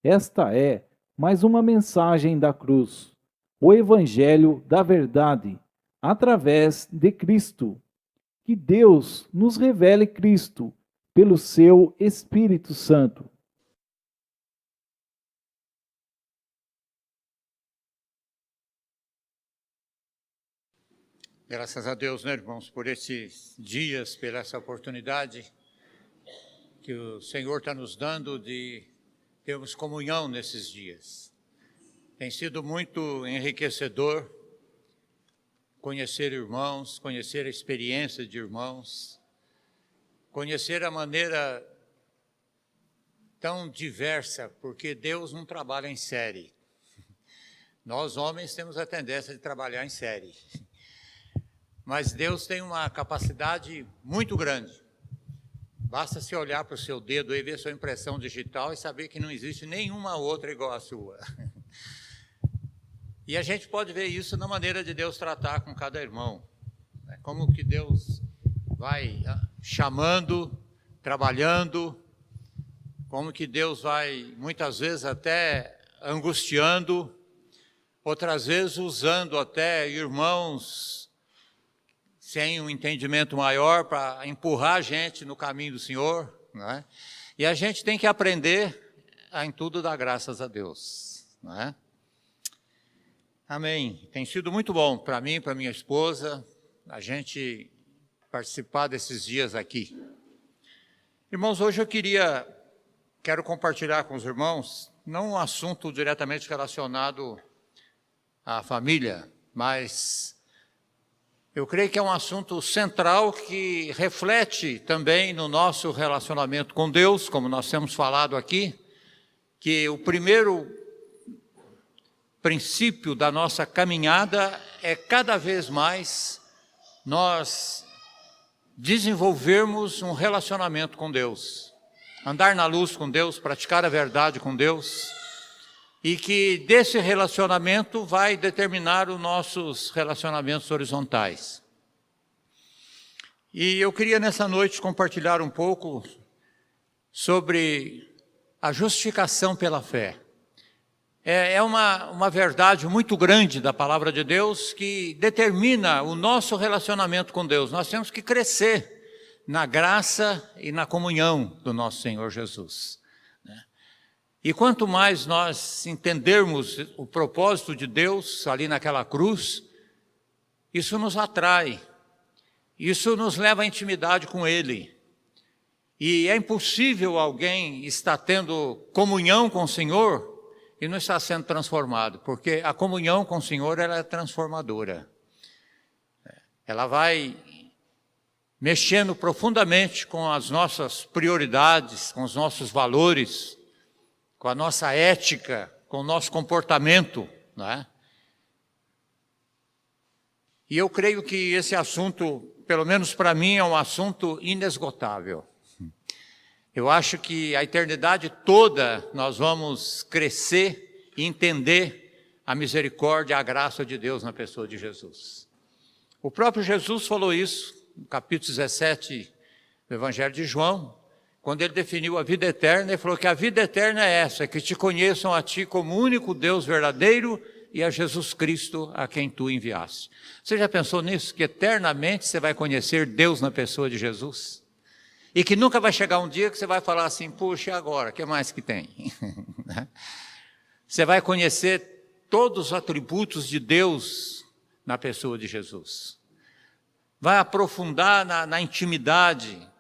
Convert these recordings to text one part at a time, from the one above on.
Esta é mais uma mensagem da cruz, o Evangelho da verdade, através de Cristo. Que Deus nos revele Cristo pelo seu Espírito Santo. Graças a Deus, né, irmãos, por esses dias, por essa oportunidade que o Senhor está nos dando de termos comunhão nesses dias. Tem sido muito enriquecedor conhecer irmãos, conhecer a experiência de irmãos, conhecer a maneira tão diversa, porque Deus não trabalha em série. Nós, homens, temos a tendência de trabalhar em série. Mas Deus tem uma capacidade muito grande. Basta se olhar para o seu dedo e ver sua impressão digital e saber que não existe nenhuma outra igual à sua. E a gente pode ver isso na maneira de Deus tratar com cada irmão. Como que Deus vai chamando, trabalhando, como que Deus vai, muitas vezes, até angustiando, outras vezes usando até irmãos sem um entendimento maior para empurrar a gente no caminho do Senhor, não é? E a gente tem que aprender a em tudo dar graças a Deus, não é? Amém. Tem sido muito bom para mim, para minha esposa, a gente participar desses dias aqui. Irmãos, hoje eu quero compartilhar com os irmãos, não um assunto diretamente relacionado à família, mas eu creio que é um assunto central que reflete também no nosso relacionamento com Deus, como nós temos falado aqui, que o primeiro princípio da nossa caminhada é cada vez mais nós desenvolvermos um relacionamento com Deus, andar na luz com Deus, praticar a verdade com Deus, e que desse relacionamento vai determinar os nossos relacionamentos horizontais. E eu queria nessa noite compartilhar um pouco sobre a justificação pela fé. É uma verdade muito grande da palavra de Deus que determina o nosso relacionamento com Deus. Nós temos que crescer na graça e na comunhão do nosso Senhor Jesus. E quanto mais nós entendermos o propósito de Deus ali naquela cruz, isso nos atrai, isso nos leva à intimidade com Ele. E é impossível alguém estar tendo comunhão com o Senhor e não estar sendo transformado, porque a comunhão com o Senhor ela é transformadora. Ela vai mexendo profundamente com as nossas prioridades, com os nossos valores, com a nossa ética, com o nosso comportamento, não é? E eu creio que esse assunto, pelo menos para mim, é um assunto inesgotável. Eu acho que a eternidade toda nós vamos crescer e entender a misericórdia e a graça de Deus na pessoa de Jesus. O próprio Jesus falou isso no capítulo 17 do Evangelho de João, quando ele definiu a vida eterna, ele falou que a vida eterna é essa, que te conheçam a ti como único Deus verdadeiro e a Jesus Cristo a quem tu enviaste. Você já pensou nisso? Que eternamente você vai conhecer Deus na pessoa de Jesus? E que nunca vai chegar um dia que você vai falar assim, puxa, e agora? O que mais que tem? Você vai conhecer todos os atributos de Deus na pessoa de Jesus. Vai aprofundar na intimidade,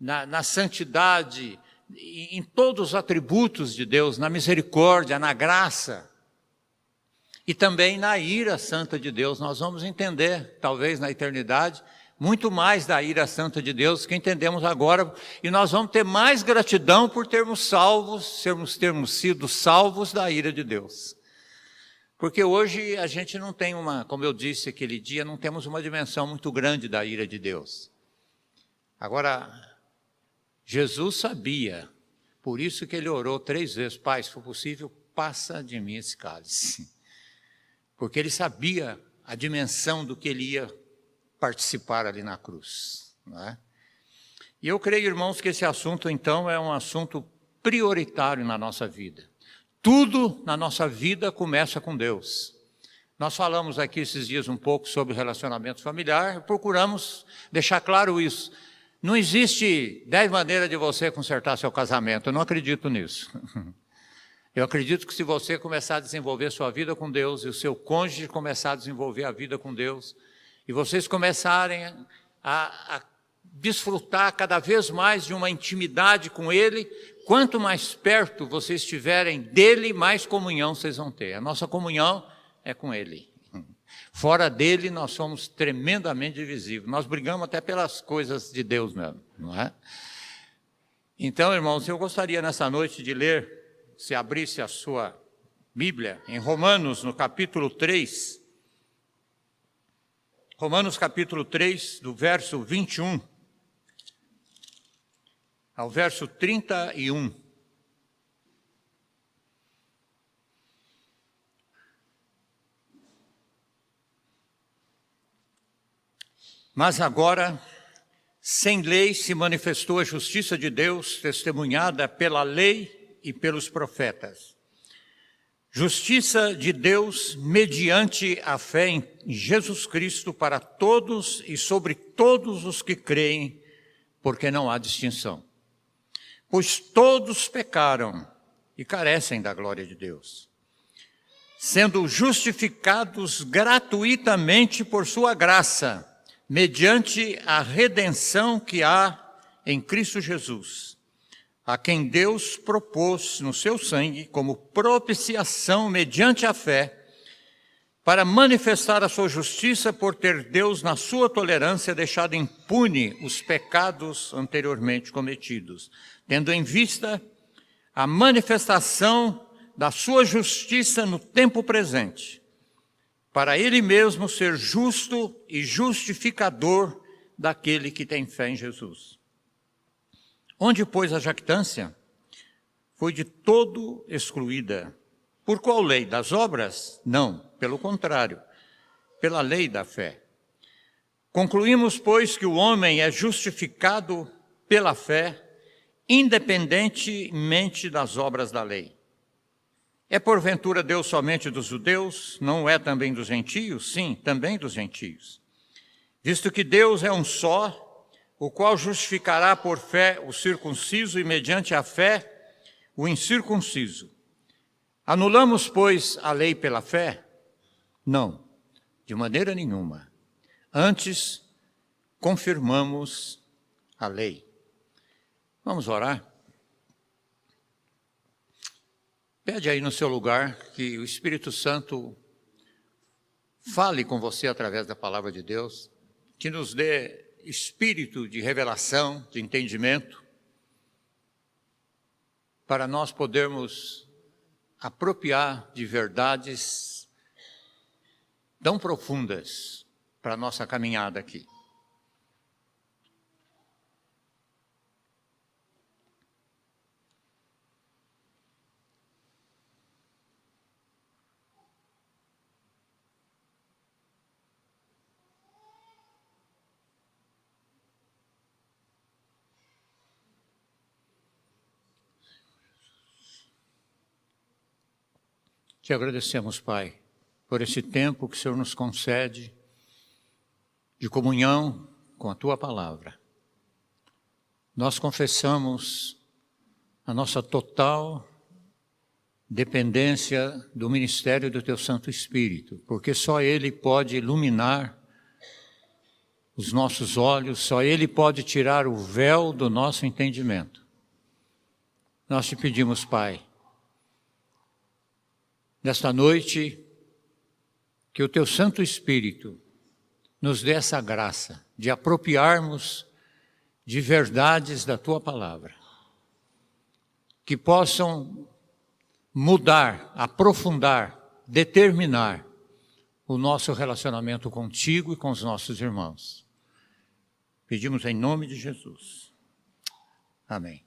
na santidade, em todos os atributos de Deus, na misericórdia, na graça. E também na ira santa de Deus. Nós vamos entender, talvez na eternidade, muito mais da ira santa de Deus que entendemos agora, e nós vamos ter mais gratidão por termos termos sido salvos da ira de Deus. Porque hoje a gente não tem como eu disse aquele dia, não temos uma dimensão muito grande da ira de Deus. Agora, Jesus sabia, por isso que ele orou 3 vezes, Pai, se for possível, passa de mim esse cálice. Porque ele sabia a dimensão do que ele ia participar ali na cruz, não é? E eu creio, irmãos, que esse assunto, então, é um assunto prioritário na nossa vida. Tudo na nossa vida começa com Deus. Nós falamos aqui esses dias um pouco sobre relacionamento familiar, procuramos deixar claro isso. Não existe 10 maneiras de você consertar seu casamento, eu não acredito nisso. Eu acredito que se você começar a desenvolver sua vida com Deus, e o seu cônjuge começar a desenvolver a vida com Deus, e vocês começarem a desfrutar cada vez mais de uma intimidade com Ele, quanto mais perto vocês estiverem dEle, mais comunhão vocês vão ter. A nossa comunhão é com Ele. Fora dEle, nós somos tremendamente divisíveis. Nós brigamos até pelas coisas de Deus mesmo, não é? Então, irmãos, eu gostaria nessa noite de ler, se abrisse a sua Bíblia, em Romanos, no capítulo 3. Romanos, capítulo 3, do verso 21 ao verso 31. Mas agora, sem lei, se manifestou a justiça de Deus, testemunhada pela lei e pelos profetas. Justiça de Deus mediante a fé em Jesus Cristo para todos e sobre todos os que creem, porque não há distinção. Pois todos pecaram e carecem da glória de Deus, sendo justificados gratuitamente por sua graça, mediante a redenção que há em Cristo Jesus, a quem Deus propôs no seu sangue como propiciação mediante a fé, para manifestar a sua justiça por ter Deus, na sua tolerância, deixado impune os pecados anteriormente cometidos, tendo em vista a manifestação da sua justiça no tempo presente, para Ele mesmo ser justo e justificador daquele que tem fé em Jesus. Onde, pois, a jactância foi de todo excluída. Por qual lei? Das obras? Não, pelo contrário, pela lei da fé. Concluímos, pois, que o homem é justificado pela fé, independentemente das obras da lei. É porventura Deus somente dos judeus? Não é também dos gentios? Sim, também dos gentios. Visto que Deus é um só, o qual justificará por fé o circunciso e mediante a fé o incircunciso. Anulamos, pois, a lei pela fé? Não, de maneira nenhuma. Antes, confirmamos a lei. Vamos orar? Pede aí no seu lugar que o Espírito Santo fale com você através da palavra de Deus, que nos dê espírito de revelação, de entendimento, para nós podermos apropriar de verdades tão profundas para a nossa caminhada aqui. Te agradecemos, Pai, por esse tempo que o Senhor nos concede de comunhão com a Tua Palavra. Nós confessamos a nossa total dependência do ministério do Teu Santo Espírito, porque só Ele pode iluminar os nossos olhos, só Ele pode tirar o véu do nosso entendimento. Nós te pedimos, Pai, nesta noite, que o Teu Santo Espírito nos dê essa graça de apropriarmos de verdades da Tua Palavra, que possam mudar, aprofundar, determinar o nosso relacionamento contigo e com os nossos irmãos. Pedimos em nome de Jesus. Amém.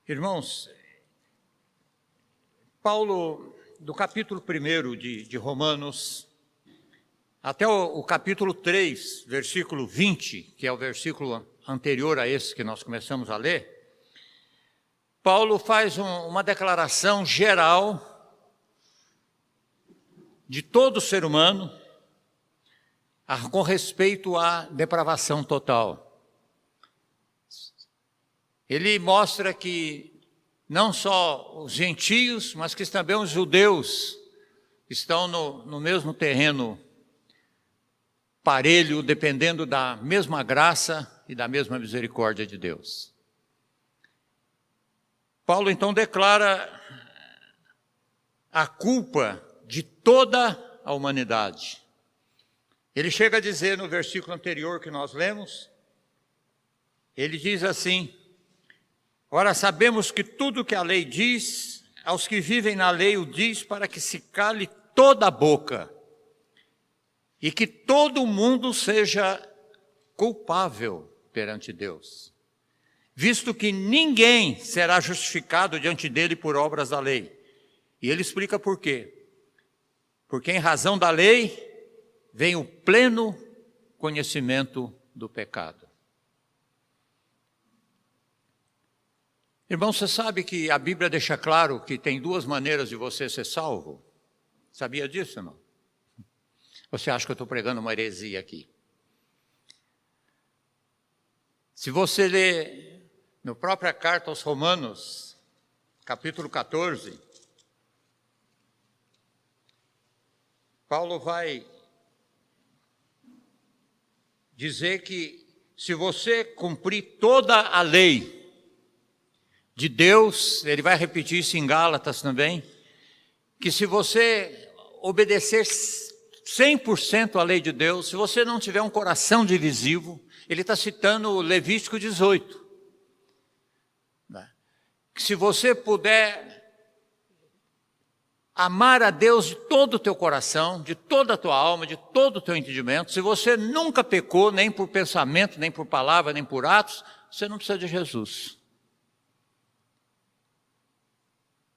Irmãos, Paulo, do capítulo 1 de Romanos, até o capítulo 3, versículo 20, que é o versículo anterior a esse que nós começamos a ler, Paulo faz uma declaração geral de todo ser humano com respeito à depravação total. Ele mostra que não só os gentios, mas que também os judeus estão no mesmo terreno parelho, dependendo da mesma graça e da mesma misericórdia de Deus. Paulo então declara a culpa de toda a humanidade. Ele chega a dizer no versículo anterior que nós lemos, ele diz assim: ora, sabemos que tudo que a lei diz, aos que vivem na lei o diz para que se cale toda a boca e que todo mundo seja culpável perante Deus, visto que ninguém será justificado diante dele por obras da lei. E ele explica por quê. Porque em razão da lei vem o pleno conhecimento do pecado. Irmão, você sabe que a Bíblia deixa claro que tem duas maneiras de você ser salvo? Sabia disso, não? Você acha que eu estou pregando uma heresia aqui? Se você ler na própria carta aos Romanos, capítulo 14, Paulo vai dizer que se você cumprir toda a lei de Deus, ele vai repetir isso em Gálatas também, que se você obedecer 100% à lei de Deus, se você não tiver um coração divisivo, ele está citando Levítico 18, que se você puder amar a Deus de todo o teu coração, de toda a tua alma, de todo o teu entendimento, se você nunca pecou, nem por pensamento, nem por palavra, nem por atos, você não precisa de Jesus.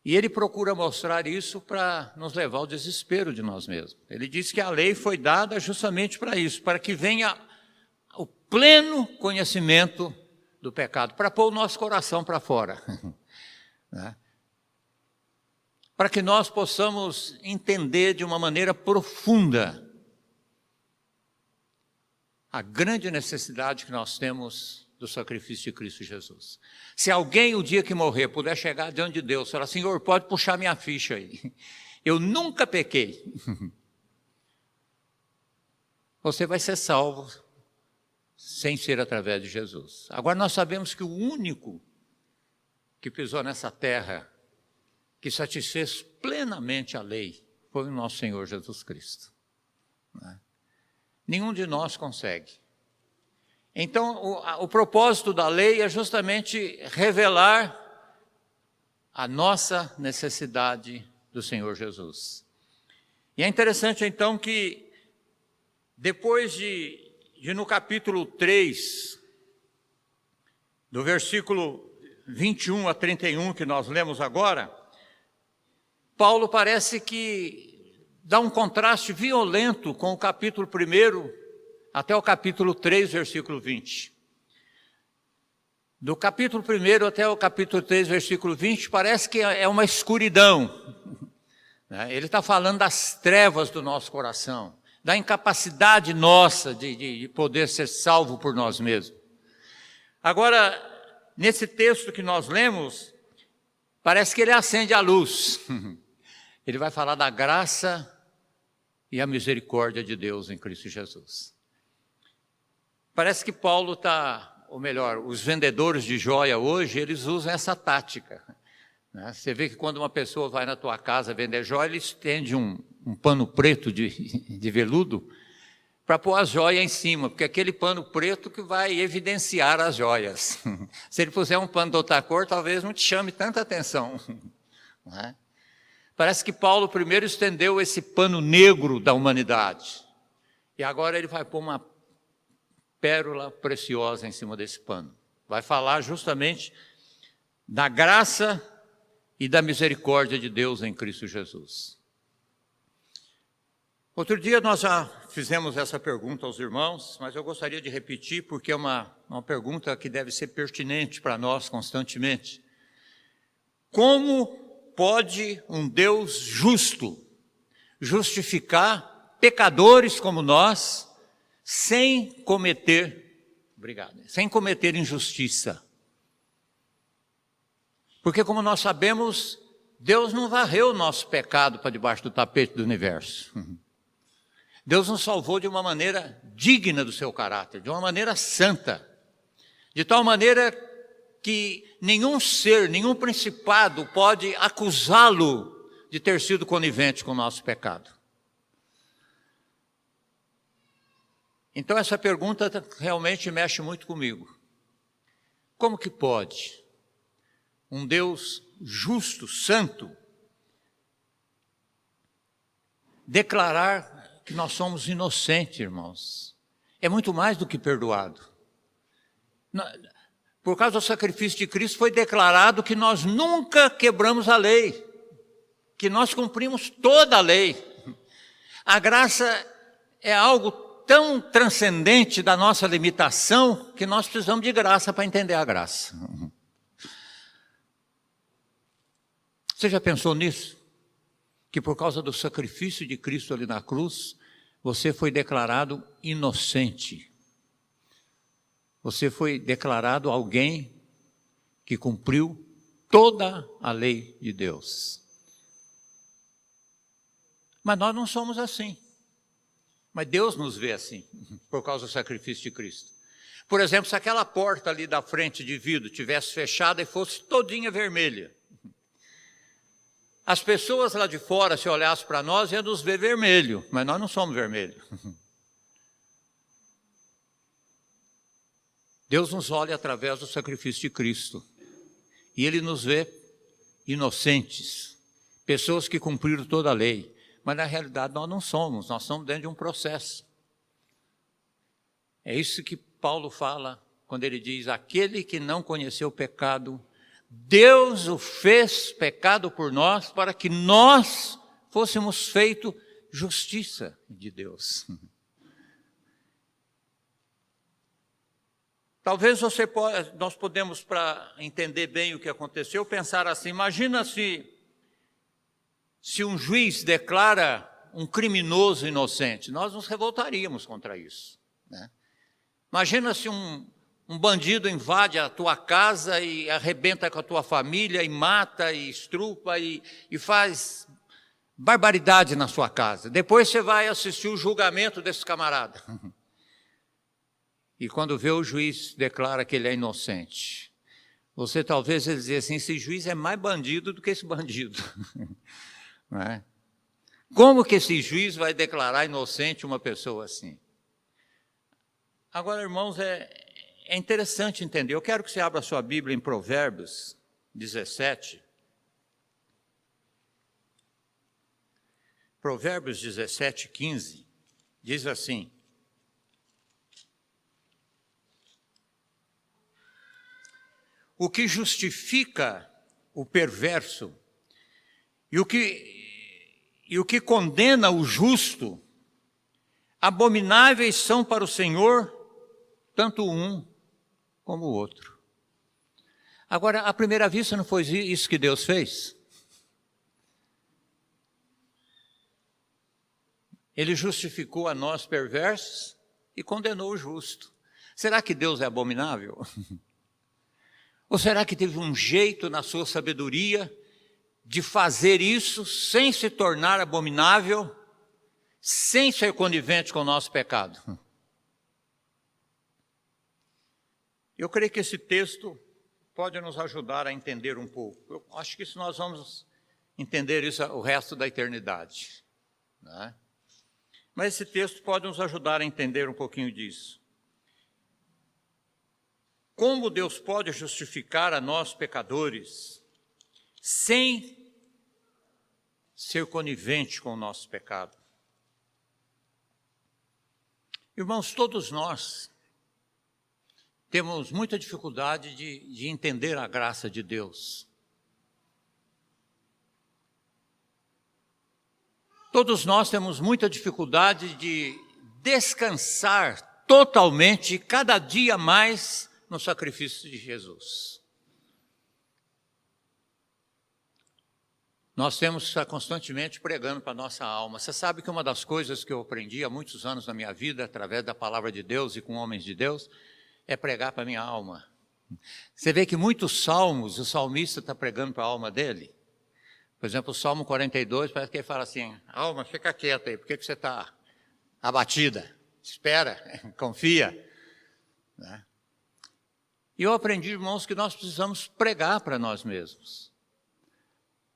E ele procura mostrar isso para nos levar ao desespero de nós mesmos. Ele diz que a lei foi dada justamente para isso, para que venha o pleno conhecimento do pecado, para pôr o nosso coração para fora. Né? Para que nós possamos entender de uma maneira profunda a grande necessidade que nós temos do sacrifício de Cristo Jesus. Se alguém, o dia que morrer, puder chegar diante de Deus e falar: Senhor, pode puxar minha ficha aí, eu nunca pequei, você vai ser salvo sem ser através de Jesus. Agora nós sabemos que o único que pisou nessa terra, que satisfez plenamente a lei, foi o nosso Senhor Jesus Cristo. Né? Nenhum de nós consegue. Então, o propósito da lei é justamente revelar a nossa necessidade do Senhor Jesus. E é interessante, então, que depois de no capítulo 3, do versículo 21 a 31, que nós lemos agora, Paulo parece que dá um contraste violento com o capítulo 1 até o capítulo 3, versículo 20. Do capítulo 1 até o capítulo 3, versículo 20, parece que é uma escuridão. Ele está falando das trevas do nosso coração, da incapacidade nossa de poder ser salvo por nós mesmos. Agora, nesse texto que nós lemos, parece que ele acende a luz. Ele vai falar da graça e a misericórdia de Deus em Cristo Jesus. Parece que Paulo está, ou melhor, os vendedores de joia hoje, eles usam essa tática. Né? Você vê que quando uma pessoa vai na tua casa vender joia, ele estende um pano preto de veludo para pôr as joias em cima, porque é aquele pano preto que vai evidenciar as joias. Se ele puser um pano de outra cor, talvez não te chame tanta atenção. Né? Parece que Paulo primeiro estendeu esse pano negro da humanidade. E agora ele vai pôr uma pérola preciosa em cima desse pano. Vai falar justamente da graça e da misericórdia de Deus em Cristo Jesus. Outro dia nós já fizemos essa pergunta aos irmãos, mas eu gostaria de repetir porque é uma pergunta que deve ser pertinente para nós constantemente. Como pode um Deus justo justificar pecadores como nós sem cometer injustiça? Porque, como nós sabemos, Deus não varreu o nosso pecado para debaixo do tapete do universo. Deus nos salvou de uma maneira digna do seu caráter, de uma maneira santa, de tal maneira que nenhum ser, nenhum principado pode acusá-lo de ter sido conivente com o nosso pecado. Então essa pergunta realmente mexe muito comigo. Como que pode um Deus justo, santo, declarar que nós somos inocentes, irmãos? É muito mais do que perdoado. Por causa do sacrifício de Cristo foi declarado que nós nunca quebramos a lei, que nós cumprimos toda a lei. A graça é algo tão transcendente da nossa limitação que nós precisamos de graça para entender a graça. Você já pensou nisso? Que por causa do sacrifício de Cristo ali na cruz, você foi declarado inocente. Você foi declarado alguém que cumpriu toda a lei de Deus. Mas nós não somos assim. Mas Deus nos vê assim, por causa do sacrifício de Cristo. Por exemplo, se aquela porta ali da frente de vidro tivesse fechada e fosse todinha vermelha, as pessoas lá de fora, se olhassem para nós, iam nos ver vermelho, mas nós não somos vermelhos. Deus nos olha através do sacrifício de Cristo. E Ele nos vê inocentes, pessoas que cumpriram toda a lei. Mas na realidade nós não somos, nós estamos dentro de um processo. É isso que Paulo fala quando ele diz: aquele que não conheceu o pecado, Deus o fez pecado por nós, para que nós fôssemos feitos justiça de Deus. Talvez nós podemos, para entender bem o que aconteceu, pensar assim: imagina se um juiz declara um criminoso inocente, nós nos revoltaríamos contra isso, né? Imagina se um bandido invade a tua casa e arrebenta com a tua família, e mata, e estrupa, e faz barbaridade na sua casa. Depois você vai assistir o julgamento desse camarada. E quando vê o juiz declara que ele é inocente, você talvez ele dizer assim: esse juiz é mais bandido do que esse bandido. Não é? Como que esse juiz vai declarar inocente uma pessoa assim? Agora, irmãos, é interessante entender. Eu quero que você abra a sua Bíblia em Provérbios 17. Provérbios 17, 15, diz assim: o que justifica o perverso e o que condena o justo, abomináveis são para o Senhor, tanto um como o outro. Agora, à primeira vista, não foi isso que Deus fez? Ele justificou a nós perversos e condenou o justo. Será que Deus é abominável? Ou será que teve um jeito na sua sabedoria de fazer isso sem se tornar abominável, sem ser conivente com o nosso pecado? Eu creio que esse texto pode nos ajudar a entender um pouco. Eu acho que nós vamos entender isso o resto da eternidade, né? Mas esse texto pode nos ajudar a entender um pouquinho disso. Como Deus pode justificar a nós pecadores sem ser conivente com o nosso pecado? Irmãos, todos nós temos muita dificuldade de entender a graça de Deus. Todos nós temos muita dificuldade de descansar totalmente, cada dia mais, no sacrifício de Jesus. Nós temos que estar constantemente pregando para a nossa alma. Você sabe que uma das coisas que eu aprendi há muitos anos na minha vida, através da palavra de Deus e com homens de Deus, é pregar para a minha alma. Você vê que muitos salmos, o salmista está pregando para a alma dele. Por exemplo, o Salmo 42, parece que ele fala assim, alma, fica quieta aí, por que você está abatida? Espera, confia. Né? E eu aprendi, irmãos, que nós precisamos pregar para nós mesmos.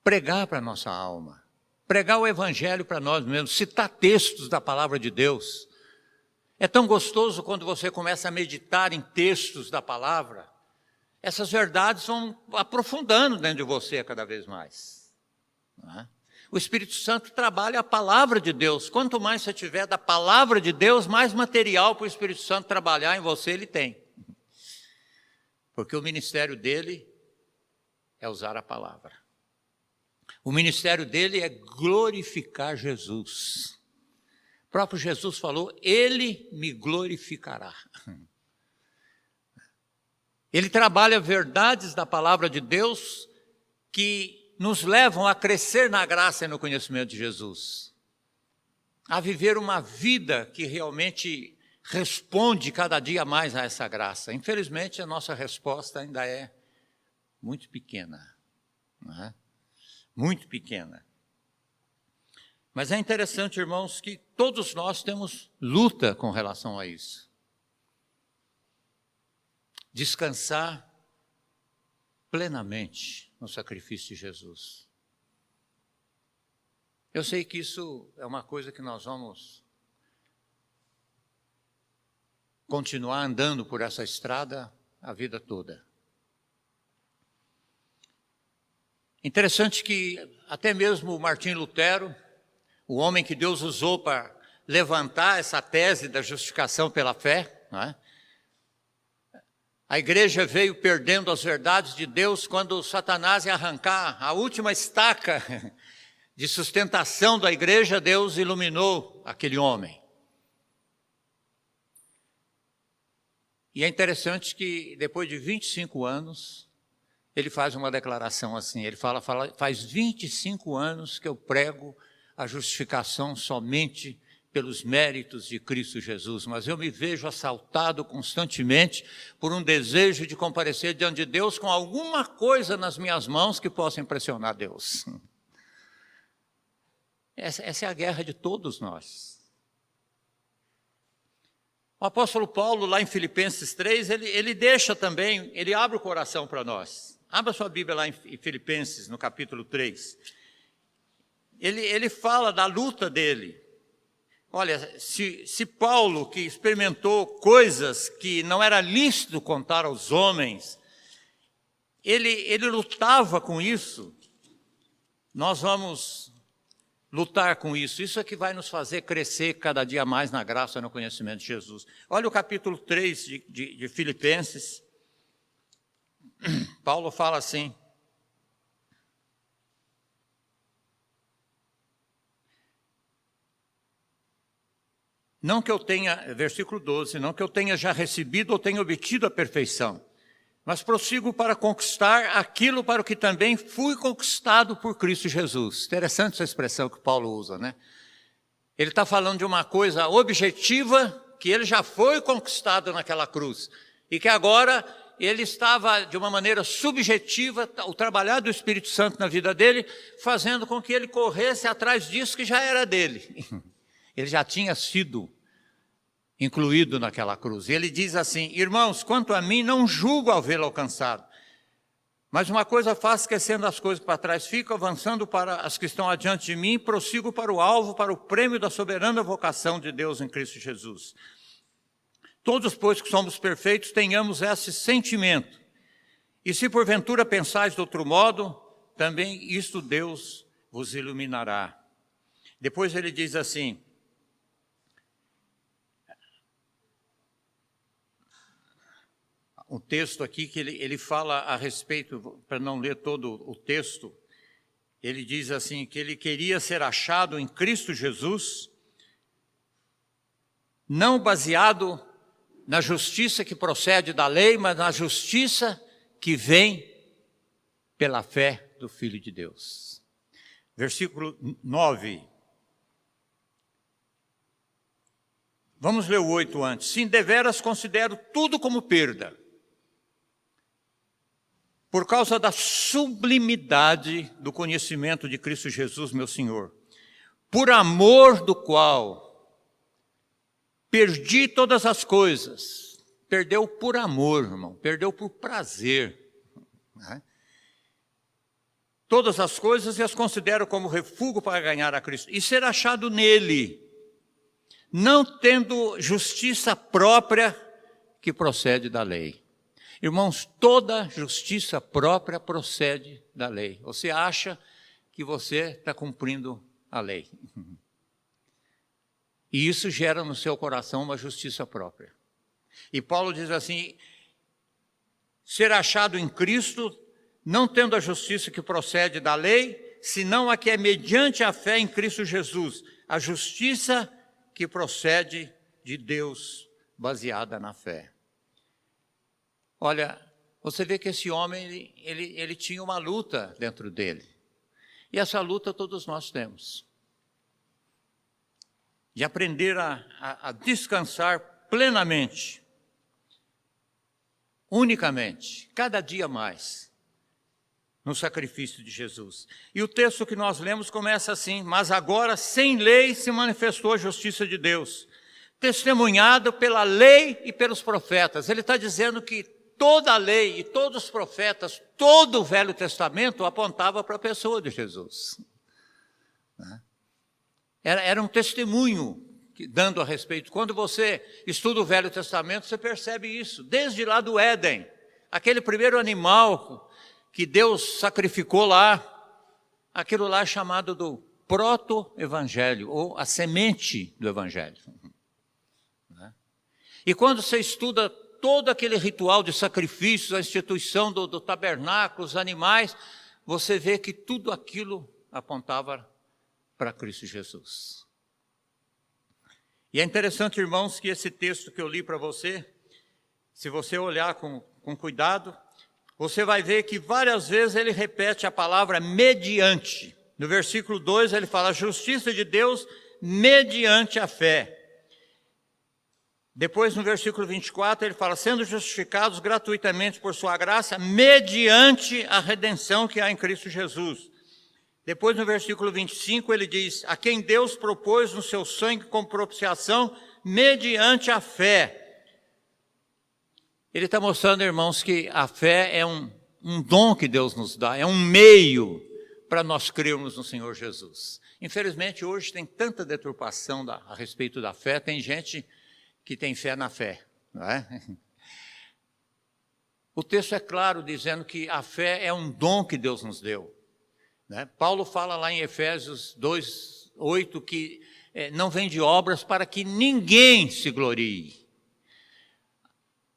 Pregar para a nossa alma. Pregar o Evangelho para nós mesmos. Citar textos da palavra de Deus. É tão gostoso quando você começa a meditar em textos da palavra. Essas verdades vão aprofundando dentro de você cada vez mais. Não é? O Espírito Santo trabalha a palavra de Deus. Quanto mais você tiver da palavra de Deus, mais material para o Espírito Santo trabalhar em você ele tem. Porque o ministério dele é usar a palavra. O ministério dele é glorificar Jesus. O próprio Jesus falou, ele me glorificará. Ele trabalha verdades da palavra de Deus que nos levam a crescer na graça e no conhecimento de Jesus. A viver uma vida que realmente responde cada dia mais a essa graça. Infelizmente, a nossa resposta ainda é muito pequena. Não é? Muito pequena. Mas é interessante, irmãos, que todos nós temos luta com relação a isso. Descansar plenamente no sacrifício de Jesus. Eu sei que isso é uma coisa que nós vamos continuar andando por essa estrada a vida toda. Interessante que até mesmo Martim Lutero, o homem que Deus usou para levantar essa tese da justificação pela fé, não é? A igreja veio perdendo as verdades de Deus quando Satanás ia arrancar a última estaca de sustentação da igreja, Deus iluminou aquele homem. E é interessante que depois de 25 anos, ele faz uma declaração assim, ele fala, faz 25 anos que eu prego a justificação somente pelos méritos de Cristo Jesus, mas eu me vejo assaltado constantemente por um desejo de comparecer diante de Deus com alguma coisa nas minhas mãos que possa impressionar Deus. Essa é a guerra de todos nós. O apóstolo Paulo, lá em Filipenses 3, ele deixa também, ele abre o coração para nós. Abra sua Bíblia lá em Filipenses, no capítulo 3. Ele fala da luta dele. Olha, se Paulo, que experimentou coisas que não era lícito contar aos homens, ele lutava com isso, nós vamos lutar com isso. Isso é que vai nos fazer crescer cada dia mais na graça e no conhecimento de Jesus. Olha o capítulo 3 de Filipenses. Paulo fala assim, não que eu tenha, versículo 12, não que eu tenha já recebido ou tenha obtido a perfeição, mas prossigo para conquistar aquilo para o que também fui conquistado por Cristo Jesus. Interessante essa expressão que Paulo usa, né? Ele está falando de uma coisa objetiva, que ele já foi conquistado naquela cruz, e que agora ele estava de uma maneira subjetiva, o trabalhar do Espírito Santo na vida dele, fazendo com que ele corresse atrás disso que já era dele. Ele já tinha sido incluído naquela cruz. E ele diz assim, irmãos, quanto a mim, não julgo havê-lo alcançado. Mas uma coisa faço, esquecendo as coisas que para trás fico, avançando para as que estão adiante de mim, prossigo para o alvo, para o prêmio da soberana vocação de Deus em Cristo Jesus. Todos, pois, que somos perfeitos, tenhamos esse sentimento. E se porventura pensais de outro modo, também isto Deus vos iluminará. Depois ele diz assim, um texto aqui que ele fala a respeito, para não ler todo o texto, ele diz assim, que ele queria ser achado em Cristo Jesus, não baseado na justiça que procede da lei, mas na justiça que vem pela fé do Filho de Deus. versículo 9. Vamos ler o 8 antes. Sim, deveras considero tudo como perda, por causa da sublimidade do conhecimento de Cristo Jesus, meu Senhor, por amor do qual perdi todas as coisas. Perdeu por amor, irmão, perdeu por prazer, né? Todas as coisas e as considero como refúgio para ganhar a Cristo e ser achado nele, não tendo justiça própria que procede da lei. Irmãos, toda justiça própria procede da lei. Você acha que você está cumprindo a lei. E isso gera no seu coração uma justiça própria. E Paulo diz assim, ser achado em Cristo, não tendo a justiça que procede da lei, senão a que é mediante a fé em Cristo Jesus, a justiça que procede de Deus, baseada na fé. Olha, você vê que esse homem, ele tinha uma luta dentro dele. E essa luta todos nós temos. De aprender a descansar plenamente, unicamente, cada dia mais, no sacrifício de Jesus. E o texto que nós lemos começa assim, mas agora sem lei se manifestou a justiça de Deus, testemunhado pela lei e pelos profetas. Ele está dizendo que toda a lei e todos os profetas, todo o Velho Testamento apontava para a pessoa de Jesus. Era um testemunho dando a respeito. Quando você estuda o Velho Testamento, você percebe isso. Desde lá do Éden, aquele primeiro animal que Deus sacrificou lá, aquilo lá é chamado do proto-evangelho, ou a semente do evangelho. E quando você estuda todo aquele ritual de sacrifícios, a instituição do tabernáculo, os animais, você vê que tudo aquilo apontava para Cristo Jesus. E é interessante, irmãos, que esse texto que eu li para você, se você olhar com cuidado, você vai ver que várias vezes ele repete a palavra mediante. No versículo 2 ele fala, a justiça de Deus mediante a fé. Depois no versículo 24 ele fala, sendo justificados gratuitamente por sua graça, mediante a redenção que há em Cristo Jesus. Depois no versículo 25 ele diz, a quem Deus propôs no seu sangue como propiciação, mediante a fé. Ele está mostrando, irmãos, que a fé é um dom que Deus nos dá, é um meio para nós crermos no Senhor Jesus. Infelizmente hoje tem tanta deturpação a respeito da fé, tem gente que tem fé na fé, não é? O texto é claro dizendo que a fé é um dom que Deus nos deu. Né? Paulo fala lá em Efésios 2:8 que não vem de obras para que ninguém se glorie.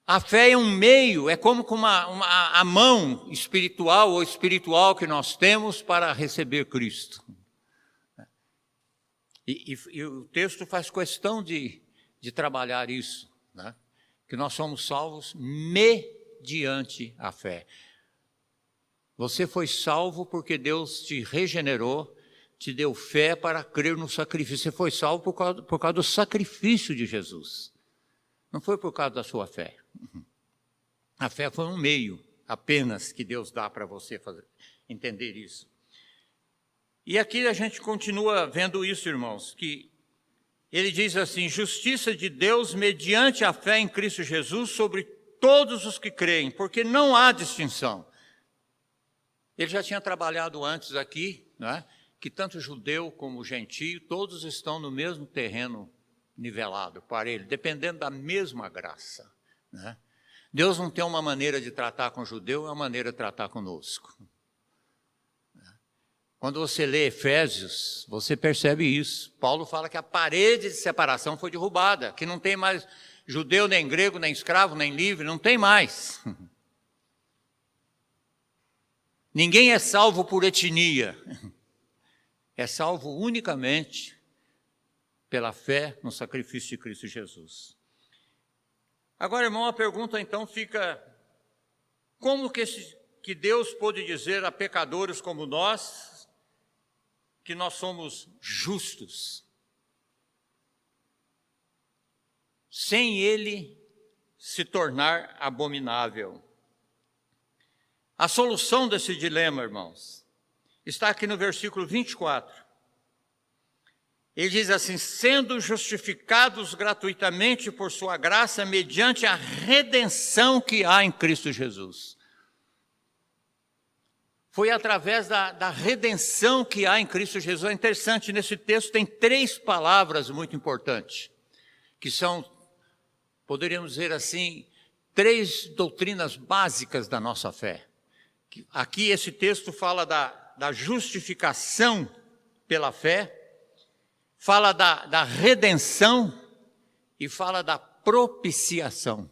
A fé é um meio, é como com a mão espiritual ou espiritual que nós temos para receber Cristo. E o texto faz questão de trabalhar isso, né? Que nós somos salvos mediante a fé. Você foi salvo porque Deus te regenerou, te deu fé para crer no sacrifício. Você foi salvo por causa do sacrifício de Jesus. Não foi por causa da sua fé. A fé foi um meio apenas que Deus dá para você entender isso. E aqui a gente continua vendo isso, irmãos, que ele diz assim, justiça de Deus mediante a fé em Cristo Jesus sobre todos os que creem, porque não há distinção. Ele já tinha trabalhado antes aqui, né, que tanto judeu como gentio, todos estão no mesmo terreno nivelado para ele, dependendo da mesma graça. Né? Deus não tem uma maneira de tratar com o judeu, é uma maneira de tratar conosco. Quando você lê Efésios, você percebe isso. Paulo fala que a parede de separação foi derrubada, que não tem mais judeu, nem grego, nem escravo, nem livre, não tem mais. Ninguém é salvo por etnia, é salvo unicamente pela fé no sacrifício de Cristo Jesus. Agora, irmão, a pergunta então fica, como que Deus pôde dizer a pecadores como nós, que nós somos justos. Sem ele se tornar abominável. A solução desse dilema, irmãos, está aqui no versículo 24. Ele diz assim: sendo justificados gratuitamente por sua graça, mediante a redenção que há em Cristo Jesus. Foi através da redenção que há em Cristo Jesus. É interessante, nesse texto tem 3 palavras muito importantes, que são, poderíamos dizer assim, 3 doutrinas básicas da nossa fé. Aqui esse texto fala da justificação pela fé, fala da redenção e fala da propiciação.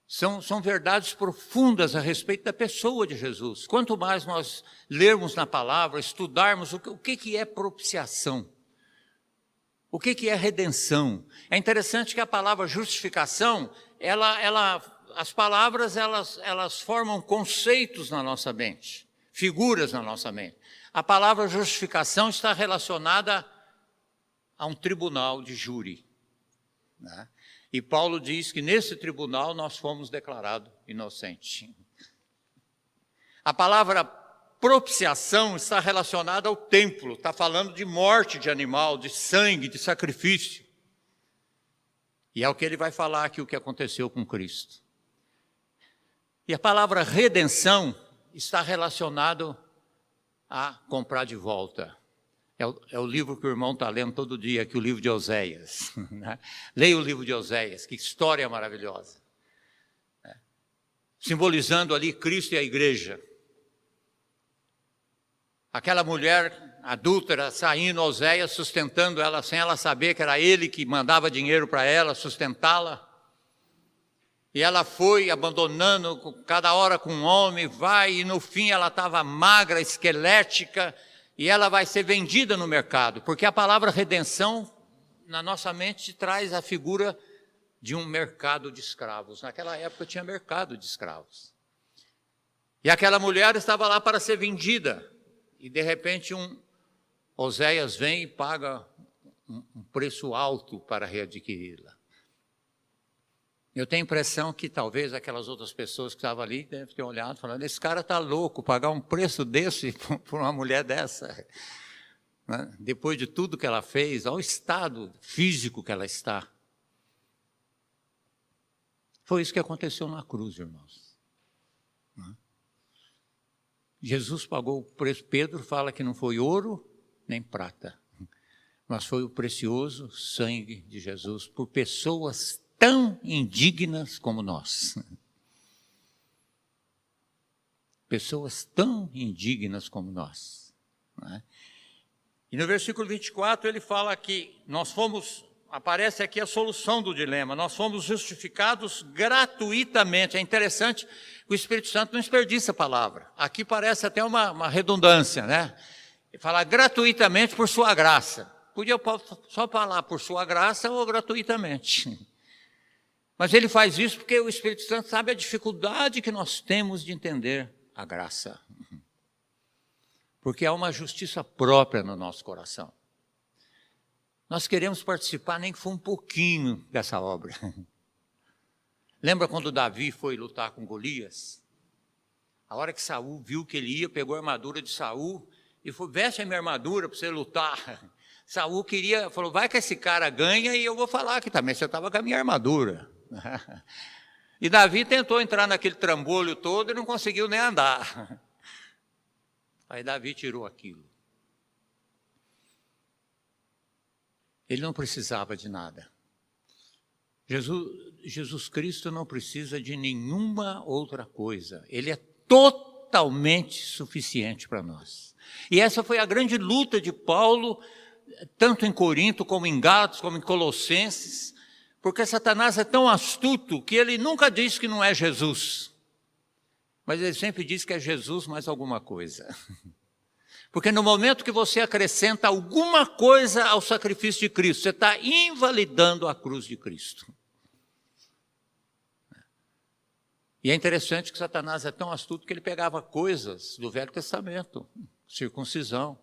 São verdades profundas a respeito da pessoa de Jesus. Quanto mais nós lermos na palavra, estudarmos o que é propiciação, o que é redenção. É interessante que a palavra justificação, as palavras elas formam conceitos na nossa mente, figuras na nossa mente. A palavra justificação está relacionada a um tribunal de júri, né? E Paulo diz que nesse tribunal nós fomos declarados inocentes. A palavra propiciação está relacionada ao templo, está falando de morte de animal, de sangue, de sacrifício. E é o que ele vai falar aqui, o que aconteceu com Cristo. E a palavra redenção está relacionado a comprar de volta. É o livro que o irmão está lendo todo dia, aqui o livro de Oséias. Leia o livro de Oséias, que história maravilhosa. Simbolizando ali Cristo e a igreja. Aquela mulher adúltera saindo, Oséias sustentando ela, sem ela saber que era ele que mandava dinheiro para ela, sustentá-la. E ela foi abandonando, cada hora com um homem, vai, e no fim ela estava magra, esquelética, e ela vai ser vendida no mercado, porque a palavra redenção, na nossa mente, traz a figura de um mercado de escravos. Naquela época tinha mercado de escravos. E aquela mulher estava lá para ser vendida, e de repente Oséias vem e paga um preço alto para readquiri-la. Eu tenho a impressão que talvez aquelas outras pessoas que estavam ali devem ter olhado falando: esse cara está louco, pagar um preço desse por uma mulher dessa. Né? Depois de tudo que ela fez, ao estado físico que ela está. Foi isso que aconteceu na cruz, irmãos. Né? Jesus pagou o preço. Pedro fala que não foi ouro nem prata, mas foi o precioso sangue de Jesus por pessoas tão indignas como nós. Pessoas tão indignas como nós. Né? E no versículo 24 ele fala que aparece aqui a solução do dilema, nós fomos justificados gratuitamente. É interessante que o Espírito Santo não desperdiça a palavra. Aqui parece até uma redundância, né? Falar gratuitamente por sua graça. Podia só falar por sua graça ou gratuitamente. Mas ele faz isso porque o Espírito Santo sabe a dificuldade que nós temos de entender a graça. Porque há uma justiça própria no nosso coração. Nós queremos participar, nem que for um pouquinho dessa obra. Lembra quando Davi foi lutar com Golias? A hora que Saul viu que ele ia, pegou a armadura de Saul e falou: veste a minha armadura para você lutar. Saul falou: vai que esse cara ganha e eu vou falar que também você estava com a minha armadura. E Davi tentou entrar naquele trambolho todo e não conseguiu nem andar. Aí Davi tirou aquilo. Ele não precisava de nada. Jesus Cristo não precisa de nenhuma outra coisa. Ele é totalmente suficiente para nós. E essa foi a grande luta de Paulo, tanto em Corinto, como em Gálatas, como em Colossenses, porque Satanás é tão astuto que ele nunca diz que não é Jesus, mas ele sempre diz que é Jesus mais alguma coisa. Porque no momento que você acrescenta alguma coisa ao sacrifício de Cristo, você está invalidando a cruz de Cristo. E é interessante que Satanás é tão astuto que ele pegava coisas do Velho Testamento, circuncisão,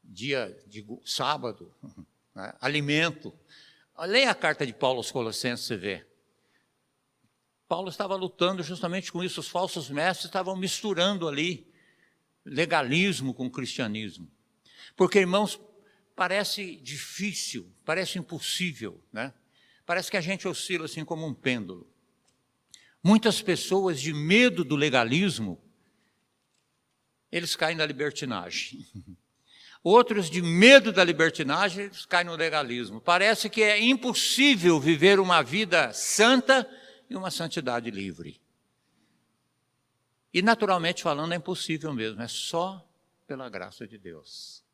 dia de sábado, né? Alimento. Leia a carta de Paulo aos Colossenses, você vê. Paulo estava lutando justamente com isso, os falsos mestres estavam misturando ali legalismo com cristianismo. Porque, irmãos, parece difícil, parece impossível, né? Parece que a gente oscila assim como um pêndulo. Muitas pessoas, de medo do legalismo, eles caem na libertinagem. Outros, de medo da libertinagem, eles caem no legalismo. Parece que é impossível viver uma vida santa e uma santidade livre. E, naturalmente falando, é impossível mesmo, é só pela graça de Deus.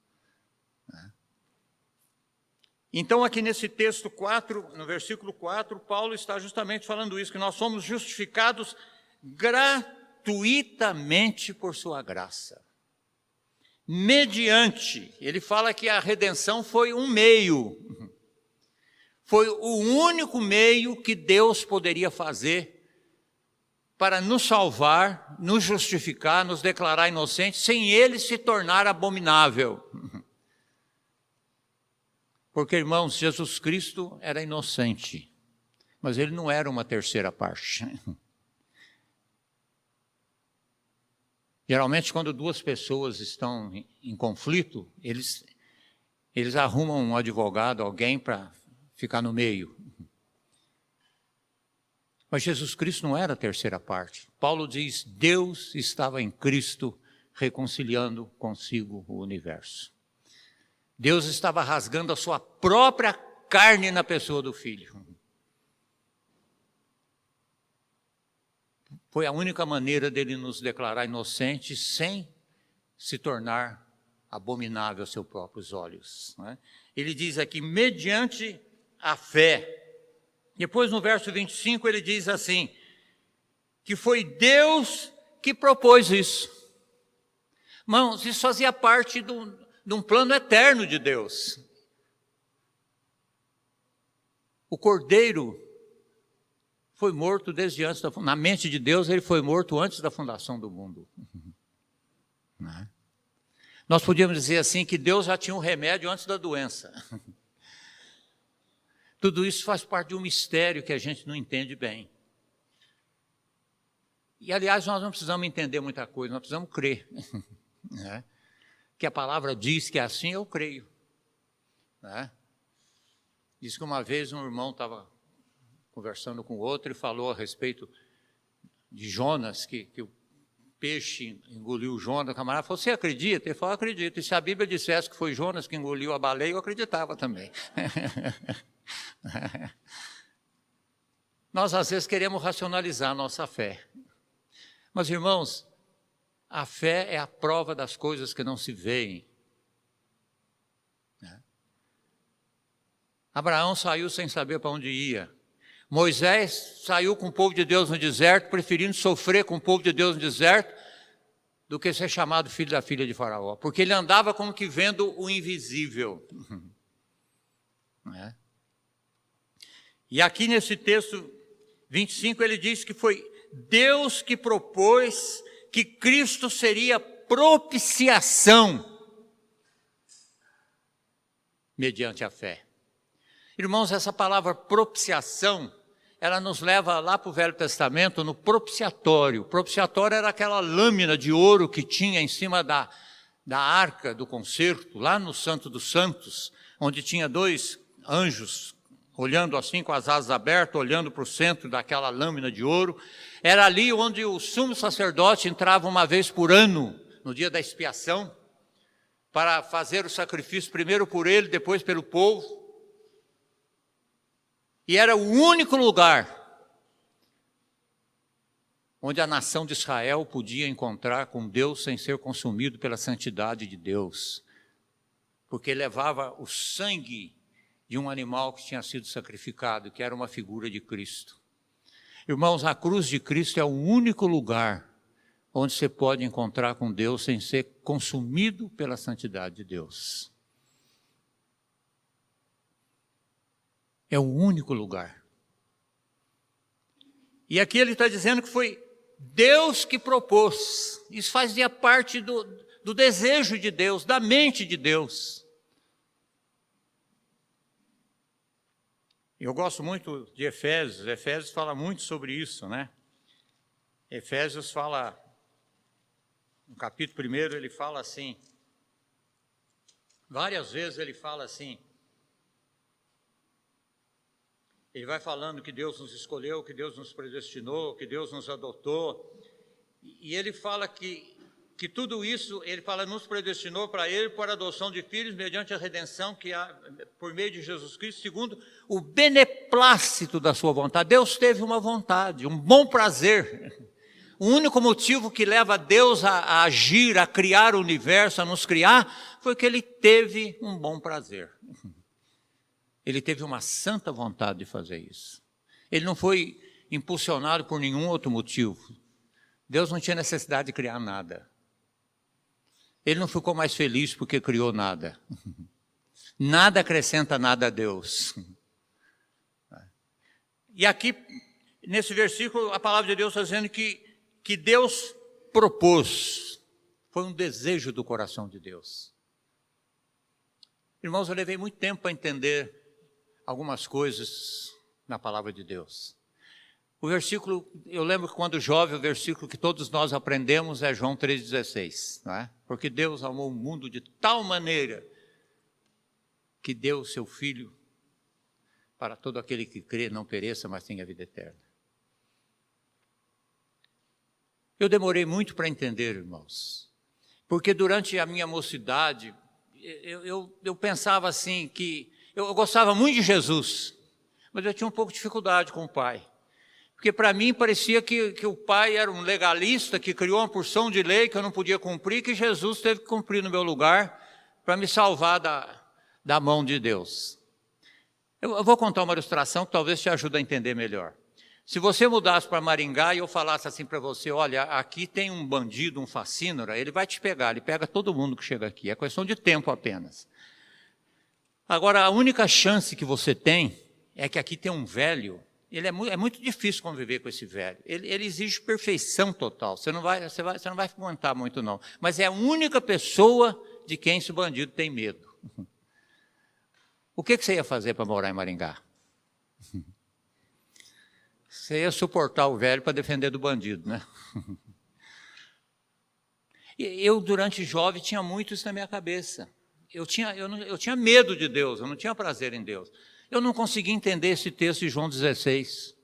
Então, aqui nesse texto 4, no versículo 4, Paulo está justamente falando isso, que nós somos justificados gratuitamente por sua graça. Mediante, ele fala que a redenção foi um meio, foi o único meio que Deus poderia fazer para nos salvar, nos justificar, nos declarar inocentes, sem ele se tornar abominável. Porque, irmãos, Jesus Cristo era inocente, mas ele não era uma terceira parte. Geralmente, quando duas pessoas estão em conflito, eles arrumam um advogado, alguém para ficar no meio. Mas Jesus Cristo não era a terceira parte. Paulo diz, Deus estava em Cristo reconciliando consigo o universo. Deus estava rasgando a sua própria carne na pessoa do Filho. Foi a única maneira dele nos declarar inocentes sem se tornar abominável aos seus próprios olhos. Né? Ele diz aqui, mediante a fé. Depois no verso 25 ele diz assim, que foi Deus que propôs isso. Irmãos, isso fazia parte de um plano eterno de Deus. O Cordeiro foi morto desde antes, na mente de Deus ele foi morto antes da fundação do mundo. Né? Nós podíamos dizer assim que Deus já tinha um remédio antes da doença. Tudo isso faz parte de um mistério que a gente não entende bem. E, aliás, nós não precisamos entender muita coisa, nós precisamos crer. Né? Que a palavra diz que é assim, eu creio. Né? Diz que uma vez um irmão estava conversando com outro e falou a respeito de Jonas, que o peixe engoliu Jonas. O camarada falou, você acredita? Ele falou, acredito. E se a Bíblia dissesse que foi Jonas que engoliu a baleia, eu acreditava também. Nós, às vezes, queremos racionalizar a nossa fé. Mas, irmãos, a fé é a prova das coisas que não se veem. Abraão saiu sem saber para onde ia. Moisés saiu com o povo de Deus no deserto, preferindo sofrer com o povo de Deus no deserto, do que ser chamado filho da filha de Faraó. Porque ele andava como que vendo o invisível. E aqui nesse texto 25 ele diz que foi Deus que propôs que Cristo seria propiciação mediante a fé. Irmãos, essa palavra propiciação, ela nos leva lá para o Velho Testamento no propiciatório. O propiciatório era aquela lâmina de ouro que tinha em cima da arca do concerto, lá no Santo dos Santos, onde tinha dois anjos olhando assim com as asas abertas, olhando para o centro daquela lâmina de ouro. Era ali onde o sumo sacerdote entrava uma vez por ano, no dia da expiação, para fazer o sacrifício primeiro por ele, depois pelo povo. E era o único lugar onde a nação de Israel podia encontrar com Deus sem ser consumido pela santidade de Deus. Porque levava o sangue de um animal que tinha sido sacrificado, que era uma figura de Cristo. Irmãos, a cruz de Cristo é o único lugar onde você pode encontrar com Deus sem ser consumido pela santidade de Deus. É o único lugar. E aqui ele está dizendo que foi Deus que propôs. Isso fazia parte do desejo de Deus, da mente de Deus. Eu gosto muito de Efésios. Efésios fala muito sobre isso, né? Efésios fala, no capítulo 1, ele fala assim, várias vezes ele fala assim, ele vai falando que Deus nos escolheu, que Deus nos predestinou, que Deus nos adotou, e ele fala que tudo isso, ele fala, nos predestinou para Ele, para a adoção de filhos, mediante a redenção que há por meio de Jesus Cristo, segundo o beneplácito da sua vontade. Deus teve uma vontade, um bom prazer. O único motivo que leva Deus a agir, a criar o universo, a nos criar, foi que Ele teve um bom prazer. Ele teve uma santa vontade de fazer isso. Ele não foi impulsionado por nenhum outro motivo. Deus não tinha necessidade de criar nada. Ele não ficou mais feliz porque criou nada. Nada acrescenta nada a Deus. E aqui, nesse versículo, a palavra de Deus está dizendo que Deus propôs. Foi um desejo do coração de Deus. Irmãos, eu levei muito tempo para entender algumas coisas na palavra de Deus. O versículo, eu lembro que quando jovem, o versículo que todos nós aprendemos é João 3,16, não é? Porque Deus amou o mundo de tal maneira que deu o seu Filho para todo aquele que crê não pereça, mas tenha vida eterna. Eu demorei muito para entender, irmãos, porque durante a minha mocidade, eu pensava assim que eu gostava muito de Jesus, mas eu tinha um pouco de dificuldade com o Pai. Porque para mim parecia que o Pai era um legalista que criou uma porção de lei que eu não podia cumprir, que Jesus teve que cumprir no meu lugar para me salvar da mão de Deus. Eu vou contar uma ilustração que talvez te ajude a entender melhor. Se você mudasse para Maringá e eu falasse assim para você, olha, aqui tem um bandido, um facínora, ele vai te pegar, ele pega todo mundo que chega aqui, é questão de tempo apenas. Agora, a única chance que você tem é que aqui tem um velho. É muito difícil conviver com esse velho. Ele exige perfeição total. Você não vai aguentar muito, não. Mas é a única pessoa de quem esse bandido tem medo. O que você ia fazer para morar em Maringá? Você ia suportar o velho para defender do bandido, né? Eu, durante jovem, tinha muito isso na minha cabeça. Eu tinha medo de Deus, eu não tinha prazer em Deus. Eu não consegui entender esse texto de João 16.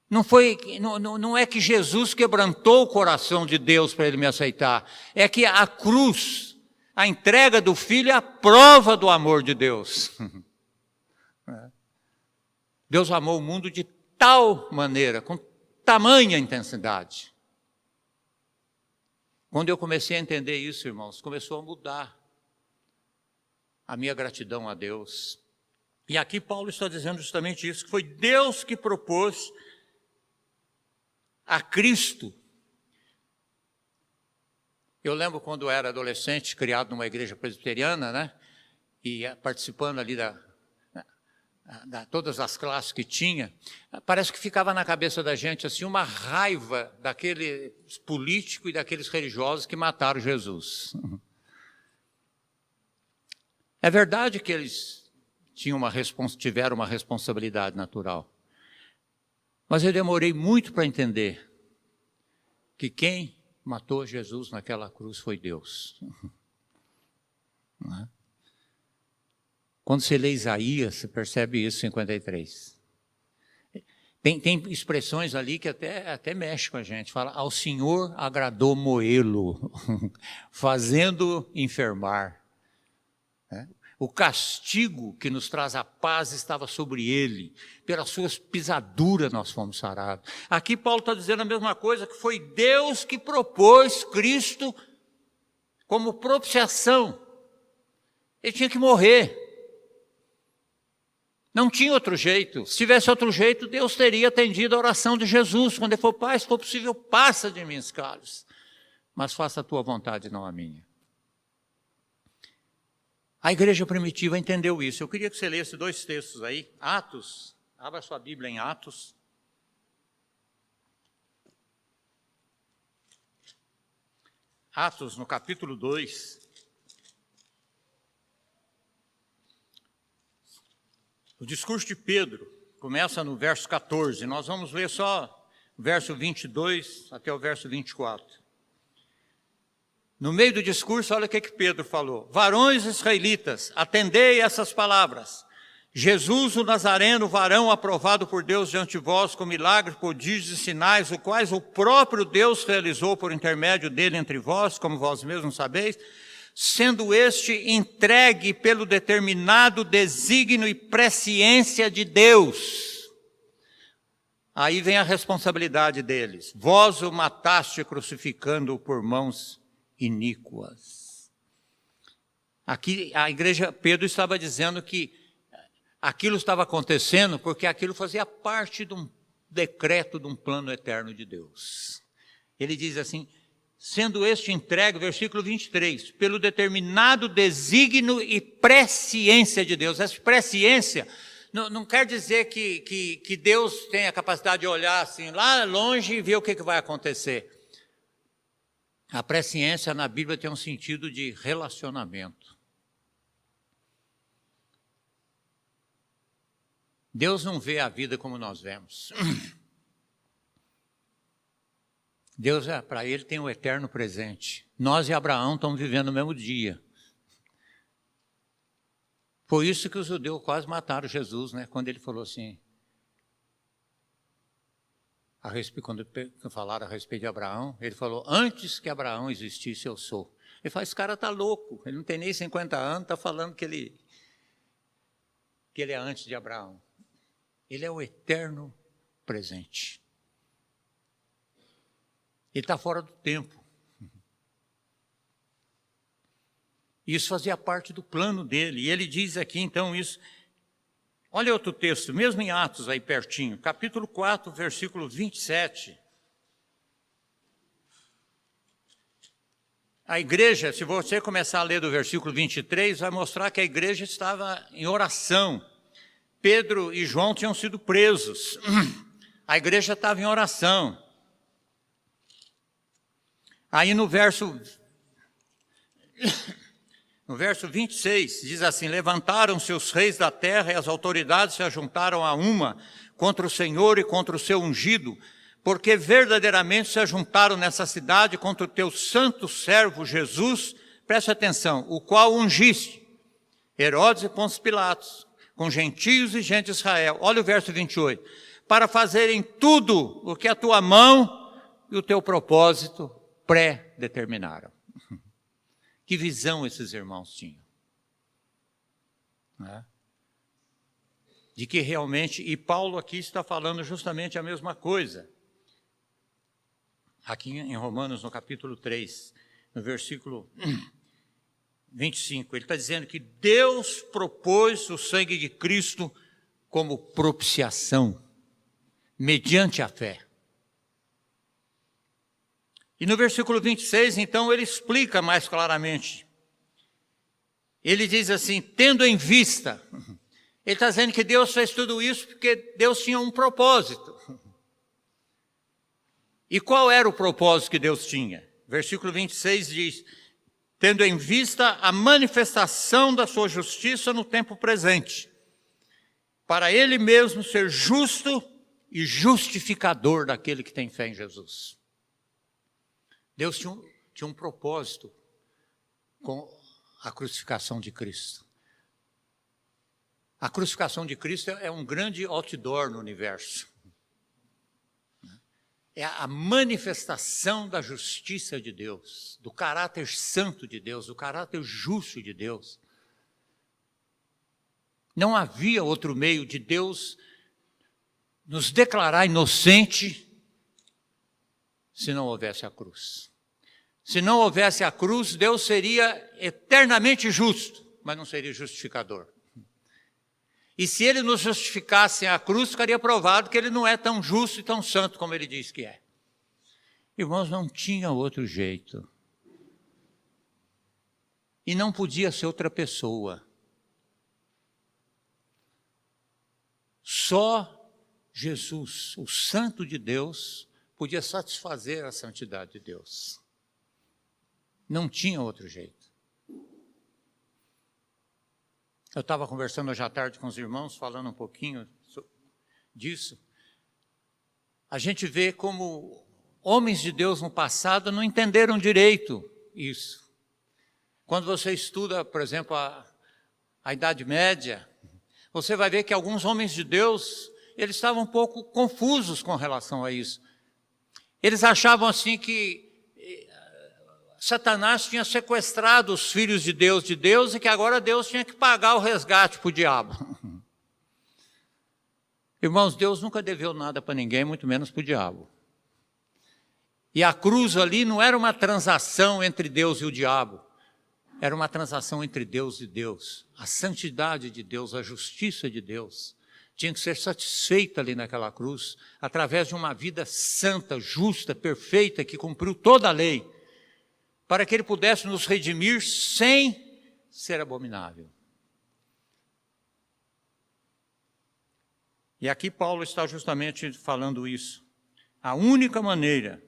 Não é que Jesus quebrantou o coração de Deus para Ele me aceitar. É que a cruz, a entrega do Filho é a prova do amor de Deus. Deus amou o mundo de tal maneira, com tamanha intensidade. Quando eu comecei a entender isso, irmãos, começou a mudar a minha gratidão a Deus. E aqui Paulo está dizendo justamente isso, que foi Deus que propôs a Cristo. Eu lembro quando eu era adolescente, criado numa igreja presbiteriana, né? E participando ali todas as classes que tinha, parece que ficava na cabeça da gente assim uma raiva daqueles políticos e daqueles religiosos que mataram Jesus. É verdade que eles tiveram uma responsabilidade natural, mas eu demorei muito para entender que quem matou Jesus naquela cruz foi Deus. Não é? Quando você lê Isaías, você percebe isso, 53. Tem expressões ali que até mexe com a gente. Fala, ao Senhor agradou moê-lo, fazendo enfermar. O castigo que nos traz a paz estava sobre ele. Pelas suas pisaduras nós fomos sarados. Aqui Paulo está dizendo a mesma coisa, que foi Deus que propôs Cristo como propiciação. Ele tinha que morrer. Não tinha outro jeito. Se tivesse outro jeito, Deus teria atendido a oração de Jesus. Quando ele falou, Pai, se for possível, passa de mim esse cálice. Mas faça a tua vontade, não a minha. A igreja primitiva entendeu isso. Eu queria que você lesse 2 textos aí. Atos, abra sua Bíblia em Atos. Atos, no capítulo 2, o discurso de Pedro começa no verso 14. Nós vamos ler só o verso 22 até o verso 24. No meio do discurso, olha o que Pedro falou. Varões israelitas, atendei essas palavras. Jesus, o Nazareno, varão aprovado por Deus diante de vós, com milagres, prodígios e sinais, os quais o próprio Deus realizou por intermédio dele entre vós, como vós mesmos sabeis, sendo este entregue pelo determinado desígnio e presciência de Deus. Aí vem a responsabilidade deles. Vós o mataste crucificando-o por mãos iníquas. Aqui a igreja, Pedro estava dizendo que aquilo estava acontecendo porque aquilo fazia parte de um decreto, de um plano eterno de Deus. Ele diz assim, sendo este entregue, versículo 23, pelo determinado desígnio e presciência de Deus. Essa presciência não quer dizer que Deus tem a capacidade de olhar assim lá longe e ver o que vai acontecer. A presciência na Bíblia tem um sentido de relacionamento. Deus não vê a vida como nós vemos. Deus, para ele, tem o eterno presente. Nós e Abraão estamos vivendo no mesmo dia. Por isso que os judeus quase mataram Jesus, né? Quando ele falou assim, quando falaram a respeito de Abraão, ele falou, antes que Abraão existisse, eu sou. Ele fala, esse cara está louco, ele não tem nem 50 anos, está falando que ele é antes de Abraão. Ele é o eterno presente. Ele está fora do tempo. Isso fazia parte do plano dele. E ele diz aqui, então, isso. Olha outro texto, mesmo em Atos, aí pertinho. Capítulo 4, versículo 27. A igreja, se você começar a ler do versículo 23, vai mostrar que a igreja estava em oração. Pedro e João tinham sido presos. A igreja estava em oração. Aí no verso 26, diz assim, levantaram-se os reis da terra e as autoridades se ajuntaram a uma contra o Senhor e contra o seu ungido, porque verdadeiramente se ajuntaram nessa cidade contra o teu santo servo Jesus, preste atenção, o qual ungiste, Herodes e Pôncio Pilatos, com gentios e gente de Israel. Olha o verso 28, para fazerem tudo o que a tua mão e o teu propósito pré-determinaram. Que visão esses irmãos tinham? Né? De que realmente, e Paulo aqui está falando justamente a mesma coisa. Aqui em Romanos, no capítulo 3, no versículo 25, ele está dizendo que Deus propôs o sangue de Cristo como propiciação, mediante a fé. E no versículo 26, então, ele explica mais claramente. Ele diz assim, tendo em vista, ele está dizendo que Deus fez tudo isso porque Deus tinha um propósito. E qual era o propósito que Deus tinha? Versículo 26 diz, tendo em vista a manifestação da sua justiça no tempo presente, para ele mesmo ser justo e justificador daquele que tem fé em Jesus. Deus tinha um propósito com a crucificação de Cristo. A crucificação de Cristo é um grande outdoor no universo. É a manifestação da justiça de Deus, do caráter santo de Deus, do caráter justo de Deus. Não havia outro meio de Deus nos declarar inocente se não houvesse a cruz. Se não houvesse a cruz, Deus seria eternamente justo, mas não seria justificador. E se ele nos justificasse a cruz, ficaria provado que ele não é tão justo e tão santo como ele diz que é. Irmãos, não tinha outro jeito. E não podia ser outra pessoa. Só Jesus, o Santo de Deus, podia satisfazer a santidade de Deus. Não tinha outro jeito. Eu estava conversando hoje à tarde com os irmãos, falando um pouquinho disso. A gente vê como homens de Deus no passado não entenderam direito isso. Quando você estuda, por exemplo, a Idade Média, você vai ver que alguns homens de Deus, eles estavam um pouco confusos com relação a isso. Eles achavam assim que Satanás tinha sequestrado os filhos de Deus e que agora Deus tinha que pagar o resgate para o diabo. Irmãos, Deus nunca deveu nada para ninguém, muito menos para o diabo. E a cruz ali não era uma transação entre Deus e o diabo. Era uma transação entre Deus e Deus. A santidade de Deus, a justiça de Deus, tinha que ser satisfeita ali naquela cruz, através de uma vida santa, justa, perfeita, que cumpriu toda a lei, para que Ele pudesse nos redimir sem ser abominável. E aqui Paulo está justamente falando isso. A única maneira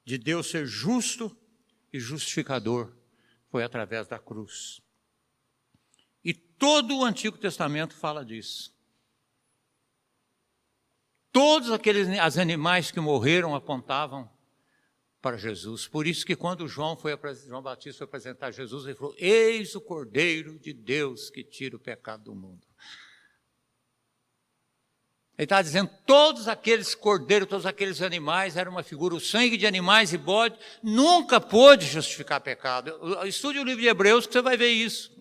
de Deus ser justo e justificador foi através da cruz. E todo o Antigo Testamento fala disso. Todos aqueles animais que morreram apontavam para Jesus. Por isso que quando João Batista foi apresentar Jesus, ele falou: eis o Cordeiro de Deus que tira o pecado do mundo. Ele está dizendo, todos aqueles cordeiros, todos aqueles animais, era uma figura, o sangue de animais e bode nunca pôde justificar pecado. Estude o livro de Hebreus que você vai ver isso.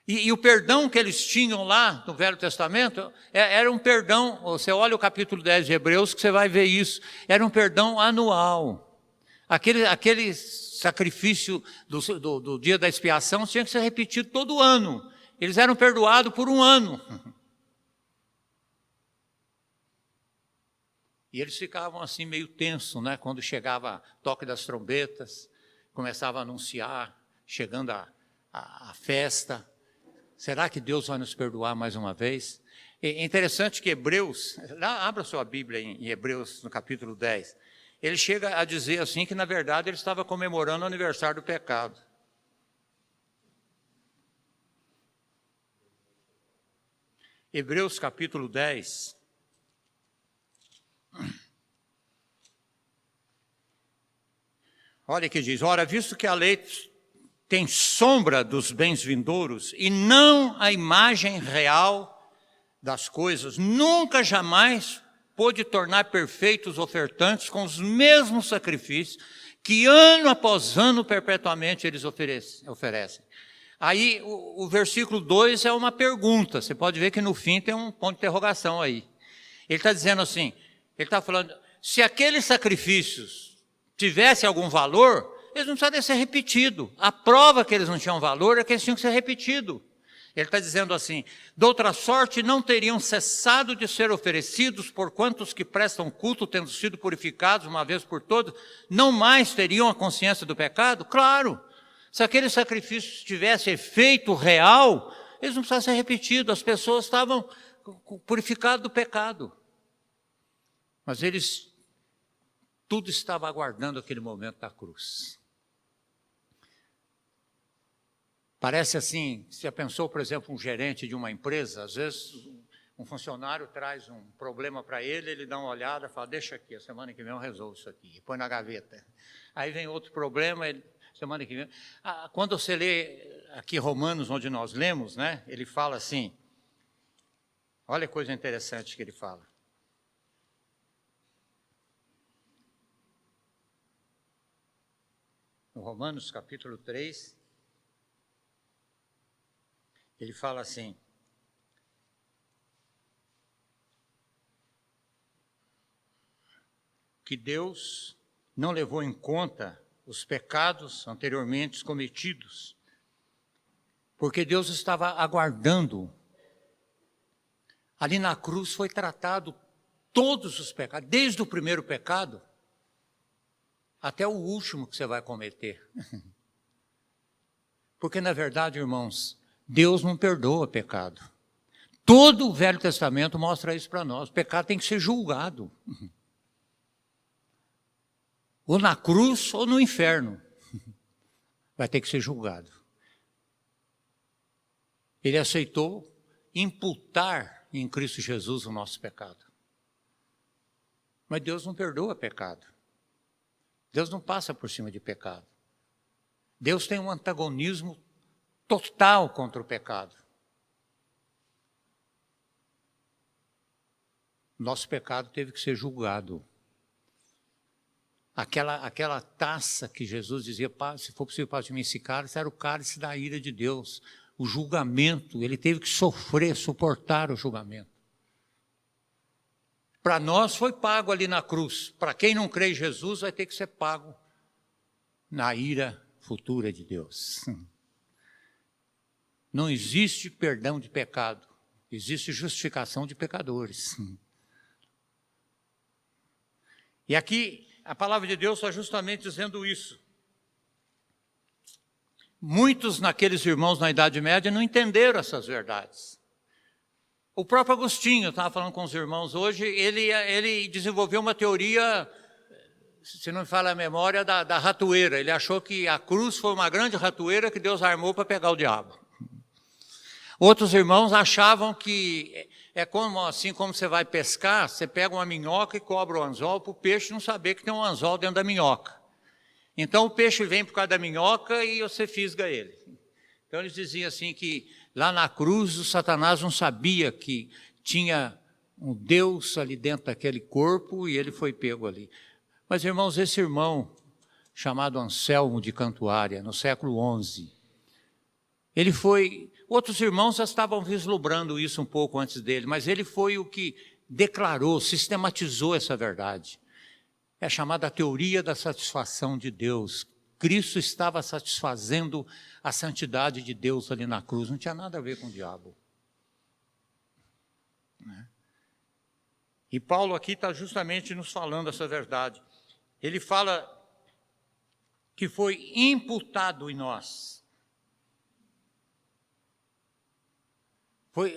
E o perdão que eles tinham lá no Velho Testamento, era um perdão, você olha o capítulo 10 de Hebreus que você vai ver isso, era um perdão anual. Aquele sacrifício do dia da expiação tinha que ser repetido todo ano. Eles eram perdoados por um ano. E eles ficavam assim meio tensos, né? Quando chegava toque das trombetas, começava a anunciar, chegando a festa. Será que Deus vai nos perdoar mais uma vez? É interessante que Hebreus, abra sua Bíblia em Hebreus, no capítulo 10. Ele chega a dizer assim que, na verdade, ele estava comemorando o aniversário do pecado. Hebreus capítulo 10. Olha que diz: ora, visto que a lei tem sombra dos bens vindouros e não a imagem real das coisas, nunca jamais pôde tornar perfeitos os ofertantes com os mesmos sacrifícios que ano após ano perpetuamente eles oferecem. Aí o versículo 2 é uma pergunta, você pode ver que no fim tem um ponto de interrogação aí. Ele está dizendo assim, ele está falando, se aqueles sacrifícios tivessem algum valor, eles não precisavam ser repetidos. A prova que eles não tinham valor é que eles tinham que ser repetidos. Ele está dizendo assim, de outra sorte não teriam cessado de ser oferecidos, porquanto os que prestam culto, tendo sido purificados uma vez por todas, não mais teriam a consciência do pecado? Claro! Se aquele sacrifício tivesse efeito real, eles não precisavam ser repetidos, as pessoas estavam purificadas do pecado. Mas tudo estava aguardando aquele momento da cruz. Parece assim, você já pensou, por exemplo, um gerente de uma empresa, às vezes um funcionário traz um problema para ele dá uma olhada e fala, deixa aqui, a semana que vem eu resolvo isso aqui, põe na gaveta. Aí vem outro problema, semana que vem. Quando você lê aqui Romanos, onde nós lemos, né, ele fala assim, olha a coisa interessante que ele fala. No Romanos capítulo 3, ele fala assim, que Deus não levou em conta os pecados anteriormente cometidos, porque Deus estava aguardando. Ali na cruz foi tratado todos os pecados, desde o primeiro pecado até o último que você vai cometer. Porque, na verdade, irmãos, Deus não perdoa pecado. Todo o Velho Testamento mostra isso para nós. O pecado tem que ser julgado. ou na cruz ou no inferno. Vai ter que ser julgado. Ele aceitou imputar em Cristo Jesus o nosso pecado. Mas Deus não perdoa pecado. Deus não passa por cima de pecado. Deus tem um antagonismo total contra o pecado. Nosso pecado teve que ser julgado. Aquela taça que Jesus dizia, se for possível, passe de mim esse cálice, era o cálice da ira de Deus. O julgamento, ele teve que sofrer, suportar o julgamento. Para nós foi pago ali na cruz. Para quem não crê em Jesus, vai ter que ser pago na ira futura de Deus. Não existe perdão de pecado, existe justificação de pecadores. E aqui a palavra de Deus está justamente dizendo isso. Muitos naqueles irmãos na Idade Média não entenderam essas verdades. O próprio Agostinho, eu estava falando com os irmãos hoje, ele desenvolveu uma teoria, se não me falha a memória, da ratoeira. Ele achou que a cruz foi uma grande ratoeira que Deus armou para pegar o diabo. Outros irmãos achavam que assim como você vai pescar, você pega uma minhoca e cobra o anzol para o peixe não saber que tem um anzol dentro da minhoca. Então o peixe vem por causa da minhoca e você fisga ele. Então eles diziam assim que lá na cruz o Satanás não sabia que tinha um Deus ali dentro daquele corpo e ele foi pego ali. Mas irmãos, esse irmão chamado Anselmo de Cantuária, no século XI, ele foi... Outros irmãos já estavam vislumbrando isso um pouco antes dele, mas ele foi o que declarou, sistematizou essa verdade. É a chamada teoria da satisfação de Deus. Cristo estava satisfazendo a santidade de Deus ali na cruz, não tinha nada a ver com o diabo. E Paulo aqui está justamente nos falando essa verdade. Ele fala que foi imputado em nós.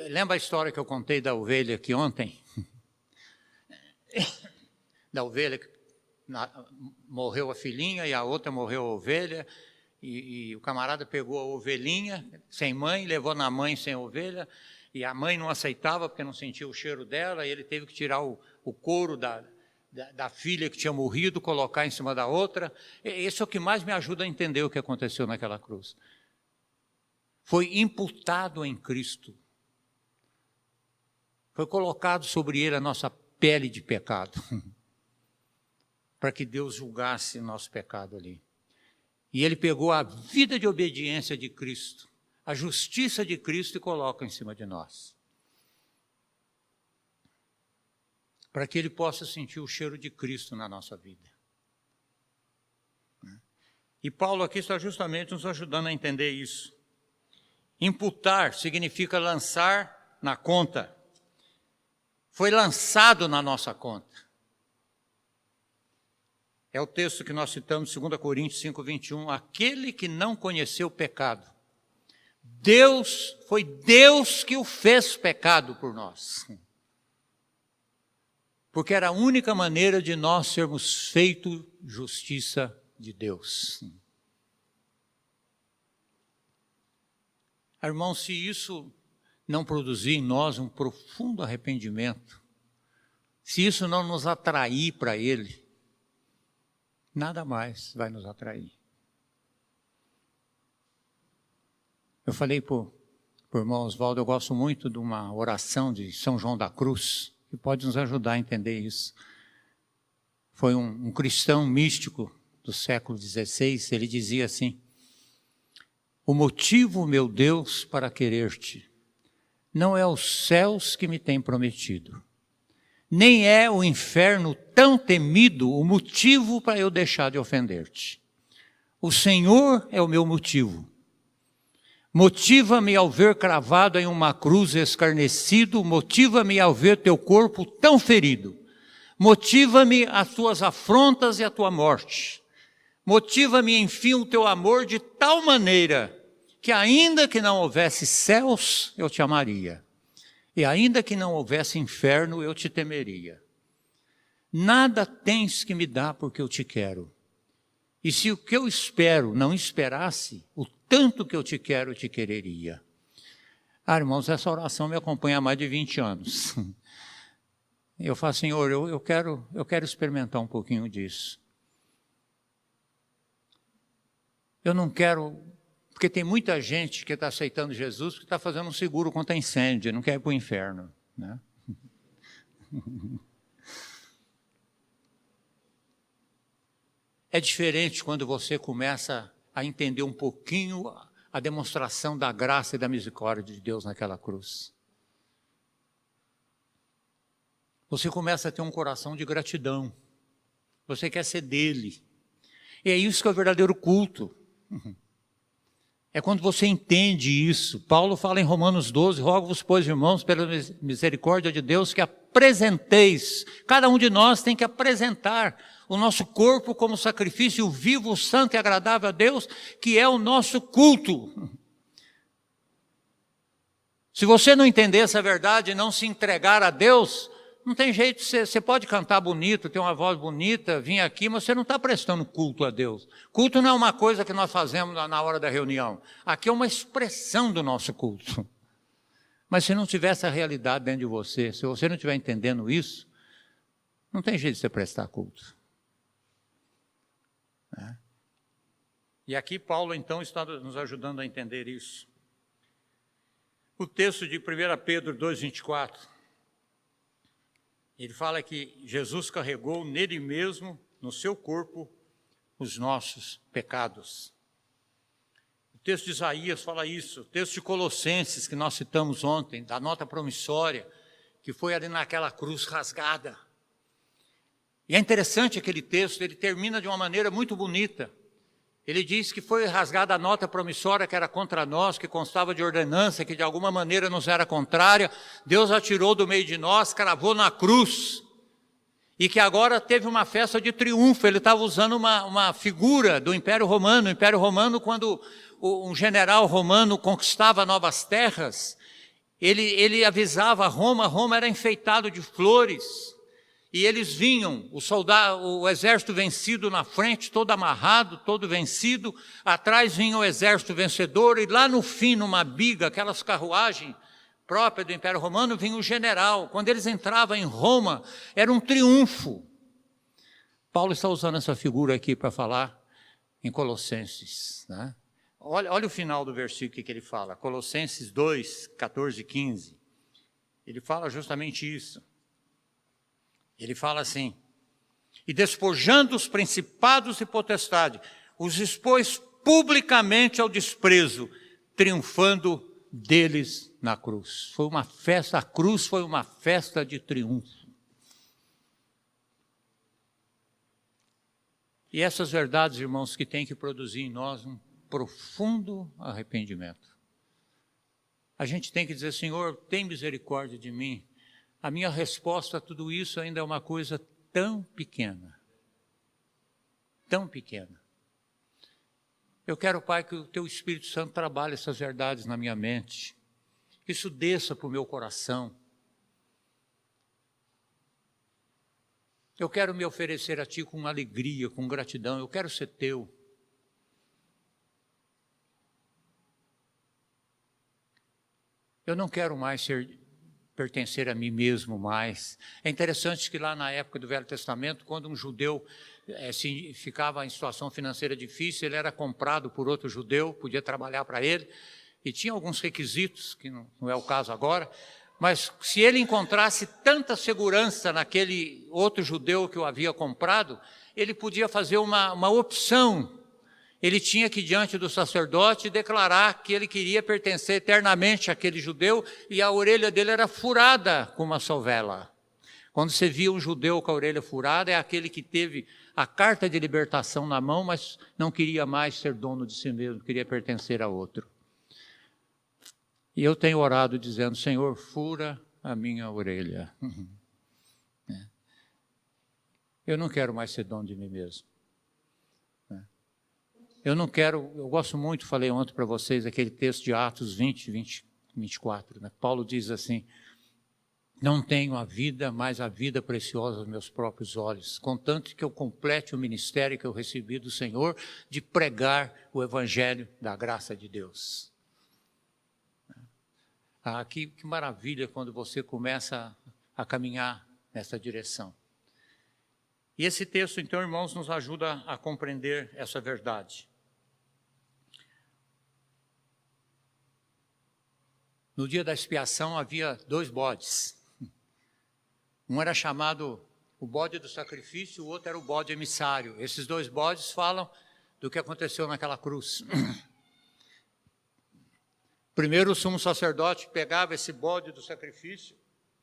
Lembra a história que eu contei da ovelha aqui ontem? Da ovelha que morreu a filhinha e a outra morreu a ovelha, e o camarada pegou a ovelhinha sem mãe, levou na mãe sem ovelha, e a mãe não aceitava porque não sentia o cheiro dela, e ele teve que tirar o couro da filha que tinha morrido, colocar em cima da outra. Esse é o que mais me ajuda a entender o que aconteceu naquela cruz. Foi imputado em Cristo. Foi colocado sobre ele a nossa pele de pecado, para que Deus julgasse o nosso pecado ali. E ele pegou a vida de obediência de Cristo, a justiça de Cristo e coloca em cima de nós. Para que ele possa sentir o cheiro de Cristo na nossa vida. E Paulo aqui está justamente nos ajudando a entender isso. Imputar significa lançar na conta. Foi lançado na nossa conta. É o texto que nós citamos, 2 Coríntios 5:21. Aquele que não conheceu o pecado, foi Deus que o fez pecado por nós. Porque era a única maneira de nós sermos feitos justiça de Deus. Irmão, se isso não produzir em nós um profundo arrependimento, se isso não nos atrair para Ele, nada mais vai nos atrair. Eu falei para o irmão Oswaldo, eu gosto muito de uma oração de São João da Cruz, que pode nos ajudar a entender isso. Foi um cristão místico do século XVI, ele dizia assim: o motivo, meu Deus, para querer-te, não é os céus que me têm prometido, nem é o inferno tão temido o motivo para eu deixar de ofender-te. O Senhor é o meu motivo. Motiva-me ao ver cravado em uma cruz escarnecido, motiva-me ao ver teu corpo tão ferido, motiva-me as tuas afrontas e a tua morte, motiva-me enfim o teu amor de tal maneira que ainda que não houvesse céus, eu te amaria, e ainda que não houvesse inferno, eu te temeria. Nada tens que me dar porque eu te quero, E se o que eu espero não esperasse, o tanto que eu te quero, eu te quereria. Irmãos, essa oração me acompanha há mais de 20 anos. Eu falo, Senhor, eu quero experimentar um pouquinho disso. Eu não quero, porque tem muita gente que está aceitando Jesus que está fazendo um seguro contra incêndio, não quer ir para o inferno, né? É diferente quando você começa a entender um pouquinho a demonstração da graça e da misericórdia de Deus naquela cruz. Você começa a ter um coração de gratidão. Você quer ser dele. E é isso que é o verdadeiro culto. É quando você entende isso. Paulo fala em Romanos 12, rogo-vos, pois, irmãos, pela misericórdia de Deus, que apresenteis. Cada um de nós tem que apresentar o nosso corpo como sacrifício vivo, santo e agradável a Deus, que é o nosso culto. Se você não entender essa verdade e não se entregar a Deus, não tem jeito, você pode cantar bonito, ter uma voz bonita, vir aqui, mas você não está prestando culto a Deus. Culto não é uma coisa que nós fazemos na hora da reunião. Aqui é uma expressão do nosso culto. Mas se não tiver essa realidade dentro de você, se você não estiver entendendo isso, não tem jeito de você prestar culto. E aqui Paulo, então, está nos ajudando a entender isso. O texto de 1 Pedro 2,24, ele fala que Jesus carregou nele mesmo, no seu corpo, os nossos pecados. O texto de Isaías fala isso. O texto de Colossenses, que nós citamos ontem, da nota promissória, que foi ali naquela cruz rasgada. E é interessante aquele texto, ele termina de uma maneira muito bonita. Ele diz que foi rasgada a nota promissória que era contra nós, que constava de ordenança, que de alguma maneira nos era contrária. Deus a tirou do meio de nós, cravou na cruz. E que agora teve uma festa de triunfo. Ele estava usando uma figura do Império Romano. O Império Romano, quando um general romano conquistava novas terras, ele avisava Roma era enfeitado de flores. E eles vinham, o exército vencido na frente, todo amarrado, todo vencido. Atrás vinha o exército vencedor e lá no fim, numa biga, aquelas carruagens próprias do Império Romano, vinha o general. Quando eles entravam em Roma, era um triunfo. Paulo está usando essa figura aqui para falar em Colossenses, né? Olha o final do versículo que ele fala, Colossenses 2, 14 e 15. Ele fala justamente isso. Ele fala assim, e despojando os principados e potestades, os expôs publicamente ao desprezo, triunfando deles na cruz. Foi uma festa, a cruz foi uma festa de triunfo. E essas verdades, irmãos, que tem que produzir em nós um profundo arrependimento. A gente tem que dizer, Senhor, tem misericórdia de mim. A minha resposta a tudo isso ainda é uma coisa tão pequena. Tão pequena. Eu quero, Pai, que o Teu Espírito Santo trabalhe essas verdades na minha mente. Que isso desça para o meu coração. Eu quero me oferecer a Ti com alegria, com gratidão. Eu quero ser Teu. Eu não quero mais pertencer a mim mesmo mais. É interessante que lá na época do Velho Testamento, quando um judeu ficava em situação financeira difícil, ele era comprado por outro judeu, podia trabalhar para ele, e tinha alguns requisitos, que não é o caso agora, mas se ele encontrasse tanta segurança naquele outro judeu que o havia comprado, ele podia fazer uma opção. Ele tinha que, diante do sacerdote, declarar que ele queria pertencer eternamente àquele judeu, e a orelha dele era furada com uma sovela. Quando você via um judeu com a orelha furada, é aquele que teve a carta de libertação na mão, mas não queria mais ser dono de si mesmo, queria pertencer a outro. E eu tenho orado dizendo, Senhor, fura a minha orelha. Eu não quero mais ser dono de mim mesmo. Eu não quero, eu gosto muito, falei ontem para vocês, aquele texto de Atos 20, 24, né? Paulo diz assim, Não tenho a vida, mas a vida preciosa aos meus próprios olhos, contanto que eu complete o ministério que eu recebi do Senhor de pregar o evangelho da graça de Deus. Que maravilha quando você começa a caminhar nessa direção. E esse texto, então, irmãos, nos ajuda a compreender essa verdade. No dia da expiação havia 2 bodes. Um era chamado o bode do sacrifício, o outro era o bode emissário. Esses 2 bodes falam do que aconteceu naquela cruz. Primeiro o sumo sacerdote pegava esse bode do sacrifício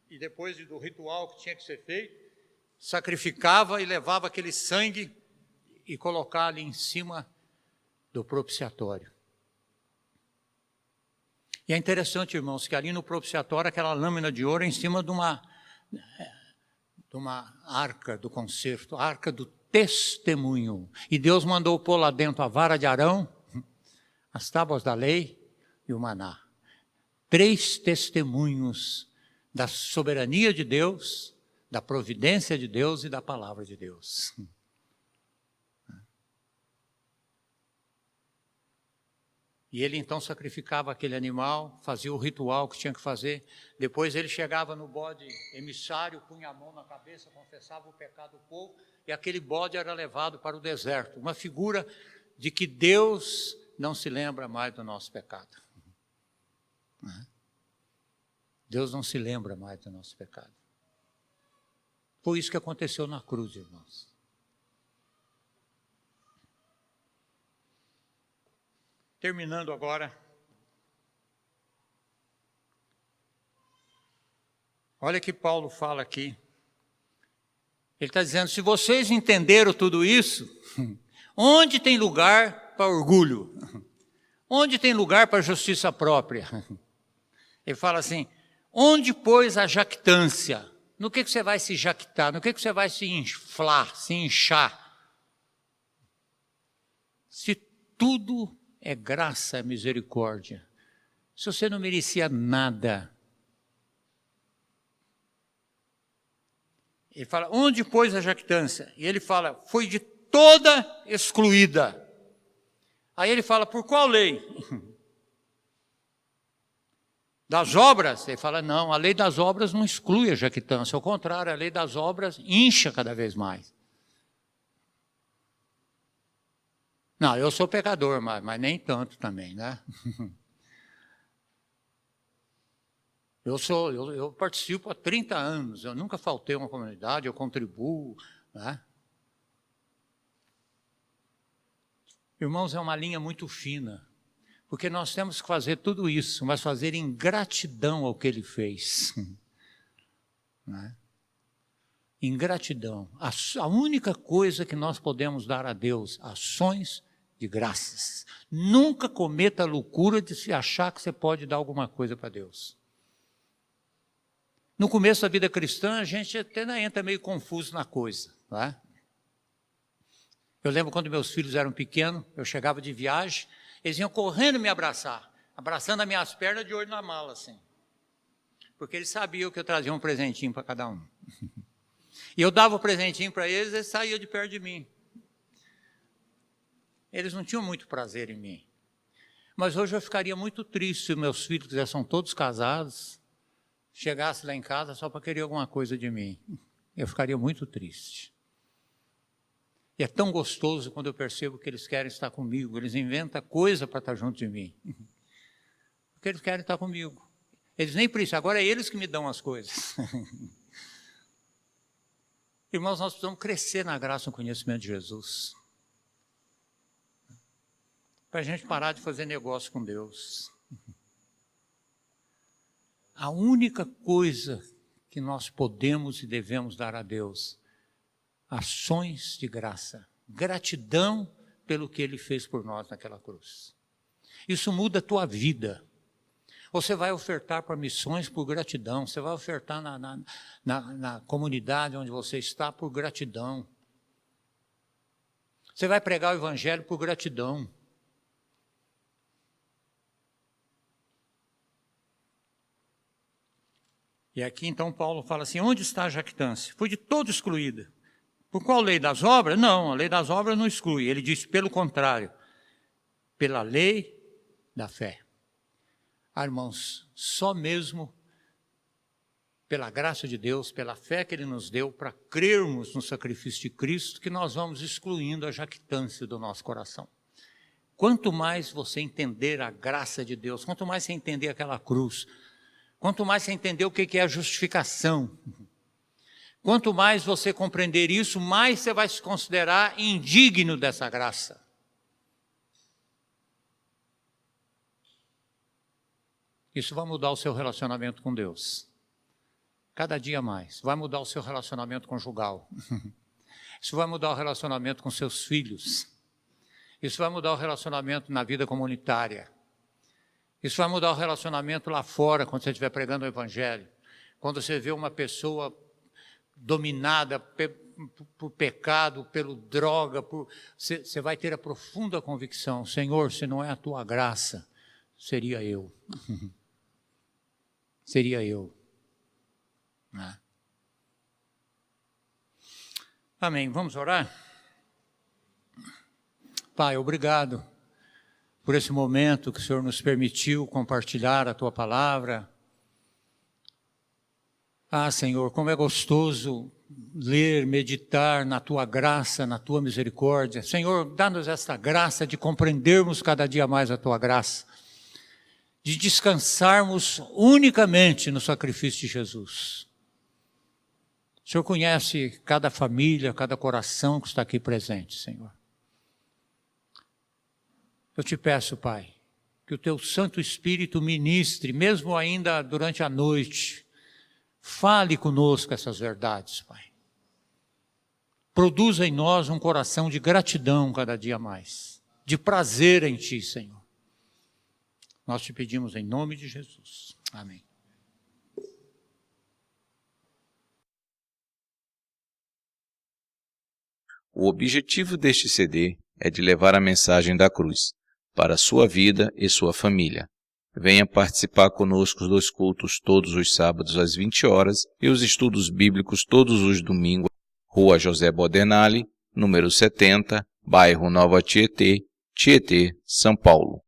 e depois do ritual que tinha que ser feito, sacrificava e levava aquele sangue e colocava ali em cima do propiciatório. E é interessante, irmãos, que ali no propiciatório, aquela lâmina de ouro em cima de uma arca do concerto, a arca do testemunho. E Deus mandou pôr lá dentro a vara de Arão, as tábuas da lei e o maná. 3 testemunhos da soberania de Deus, da providência de Deus e da palavra de Deus. E ele então sacrificava aquele animal, fazia o ritual que tinha que fazer. Depois ele chegava no bode emissário, punha a mão na cabeça, confessava o pecado do povo, e aquele bode era levado para o deserto. Uma figura de que Deus não se lembra mais do nosso pecado. Deus não se lembra mais do nosso pecado. Foi isso que aconteceu na cruz, irmãos. Terminando agora, olha que Paulo fala aqui. Ele está dizendo, se vocês entenderam tudo isso, onde tem lugar para orgulho? Onde tem lugar para justiça própria? Ele fala assim, onde pois a jactância? No que você vai se jactar? No que você vai se inflar, se inchar? Se tudo é graça, é misericórdia. Se você não merecia nada. Ele fala, onde pôs a jactância? E ele fala, foi de toda excluída. Aí ele fala, por qual lei? Das obras? Ele fala, não, a lei das obras não exclui a jactância. Ao contrário, a lei das obras incha cada vez mais. Não, eu sou pecador, mas nem tanto também, né? Eu participo há 30 anos, eu nunca faltei a uma comunidade, eu contribuo, né? Irmãos, é uma linha muito fina, porque nós temos que fazer tudo isso, mas fazer em gratidão ao que Ele fez. Né? Em gratidão. A única coisa que nós podemos dar a Deus, ações de graças. Nunca cometa a loucura de se achar que você pode dar alguma coisa para Deus. No começo da vida cristã, a gente até entra meio confuso na coisa. Não é? Eu lembro quando meus filhos eram pequenos, eu chegava de viagem, eles iam correndo me abraçar, abraçando as minhas pernas de olho na mala, assim. Porque eles sabiam que eu trazia um presentinho para cada um. E eu dava o presentinho para eles, eles saíam de perto de mim. Eles não tinham muito prazer em mim. Mas hoje eu ficaria muito triste se meus filhos, que já são todos casados, chegassem lá em casa só para querer alguma coisa de mim. Eu ficaria muito triste. E é tão gostoso quando eu percebo que eles querem estar comigo, eles inventam coisa para estar junto de mim. Porque eles querem estar comigo. Eles nem precisam, agora é eles que me dão as coisas. Irmãos, nós precisamos crescer na graça e no conhecimento de Jesus. Para a gente parar de fazer negócio com Deus. A única coisa que nós podemos e devemos dar a Deus, ações de graça, gratidão pelo que Ele fez por nós naquela cruz. Isso muda a tua vida. Você vai ofertar para missões por gratidão, você vai ofertar na comunidade onde você está por gratidão. Você vai pregar o evangelho por gratidão. E aqui então Paulo fala assim, onde está a jactância? Foi de todo excluída. Por qual lei das obras? Não, a lei das obras não exclui. Ele diz, pelo contrário, pela lei da fé. Ah, irmãos, só mesmo pela graça de Deus, pela fé que Ele nos deu, para crermos no sacrifício de Cristo, que nós vamos excluindo a jactância do nosso coração. Quanto mais você entender a graça de Deus, quanto mais você entender aquela cruz, quanto mais você entender o que é a justificação, quanto mais você compreender isso, mais você vai se considerar indigno dessa graça. Isso vai mudar o seu relacionamento com Deus. Cada dia mais. Vai mudar o seu relacionamento conjugal. Isso vai mudar o relacionamento com seus filhos. Isso vai mudar o relacionamento na vida comunitária. Isso vai mudar o relacionamento lá fora, quando você estiver pregando o Evangelho. Quando você vê uma pessoa dominada por pecado, pelo droga, você vai ter a profunda convicção, Senhor, se não é a tua graça, seria eu. Seria eu. Amém. Vamos orar? Pai, obrigado por esse momento que o Senhor nos permitiu compartilhar a Tua palavra. Ah, Senhor, como é gostoso ler, meditar na Tua graça, na Tua misericórdia. Senhor, dá-nos esta graça de compreendermos cada dia mais a Tua graça, de descansarmos unicamente no sacrifício de Jesus. O Senhor conhece cada família, cada coração que está aqui presente, Senhor. Eu te peço, Pai, que o Teu Santo Espírito ministre, mesmo ainda durante a noite, fale conosco essas verdades, Pai. Produza em nós um coração de gratidão cada dia mais, de prazer em Ti, Senhor. Nós te pedimos em nome de Jesus. Amém. O objetivo deste CD é de levar a mensagem da cruz para a sua vida e sua família. Venha participar conosco dos cultos todos os sábados às 20 horas e os estudos bíblicos todos os domingos. Rua José Bodenali, número 70, bairro Nova Tietê, Tietê, São Paulo.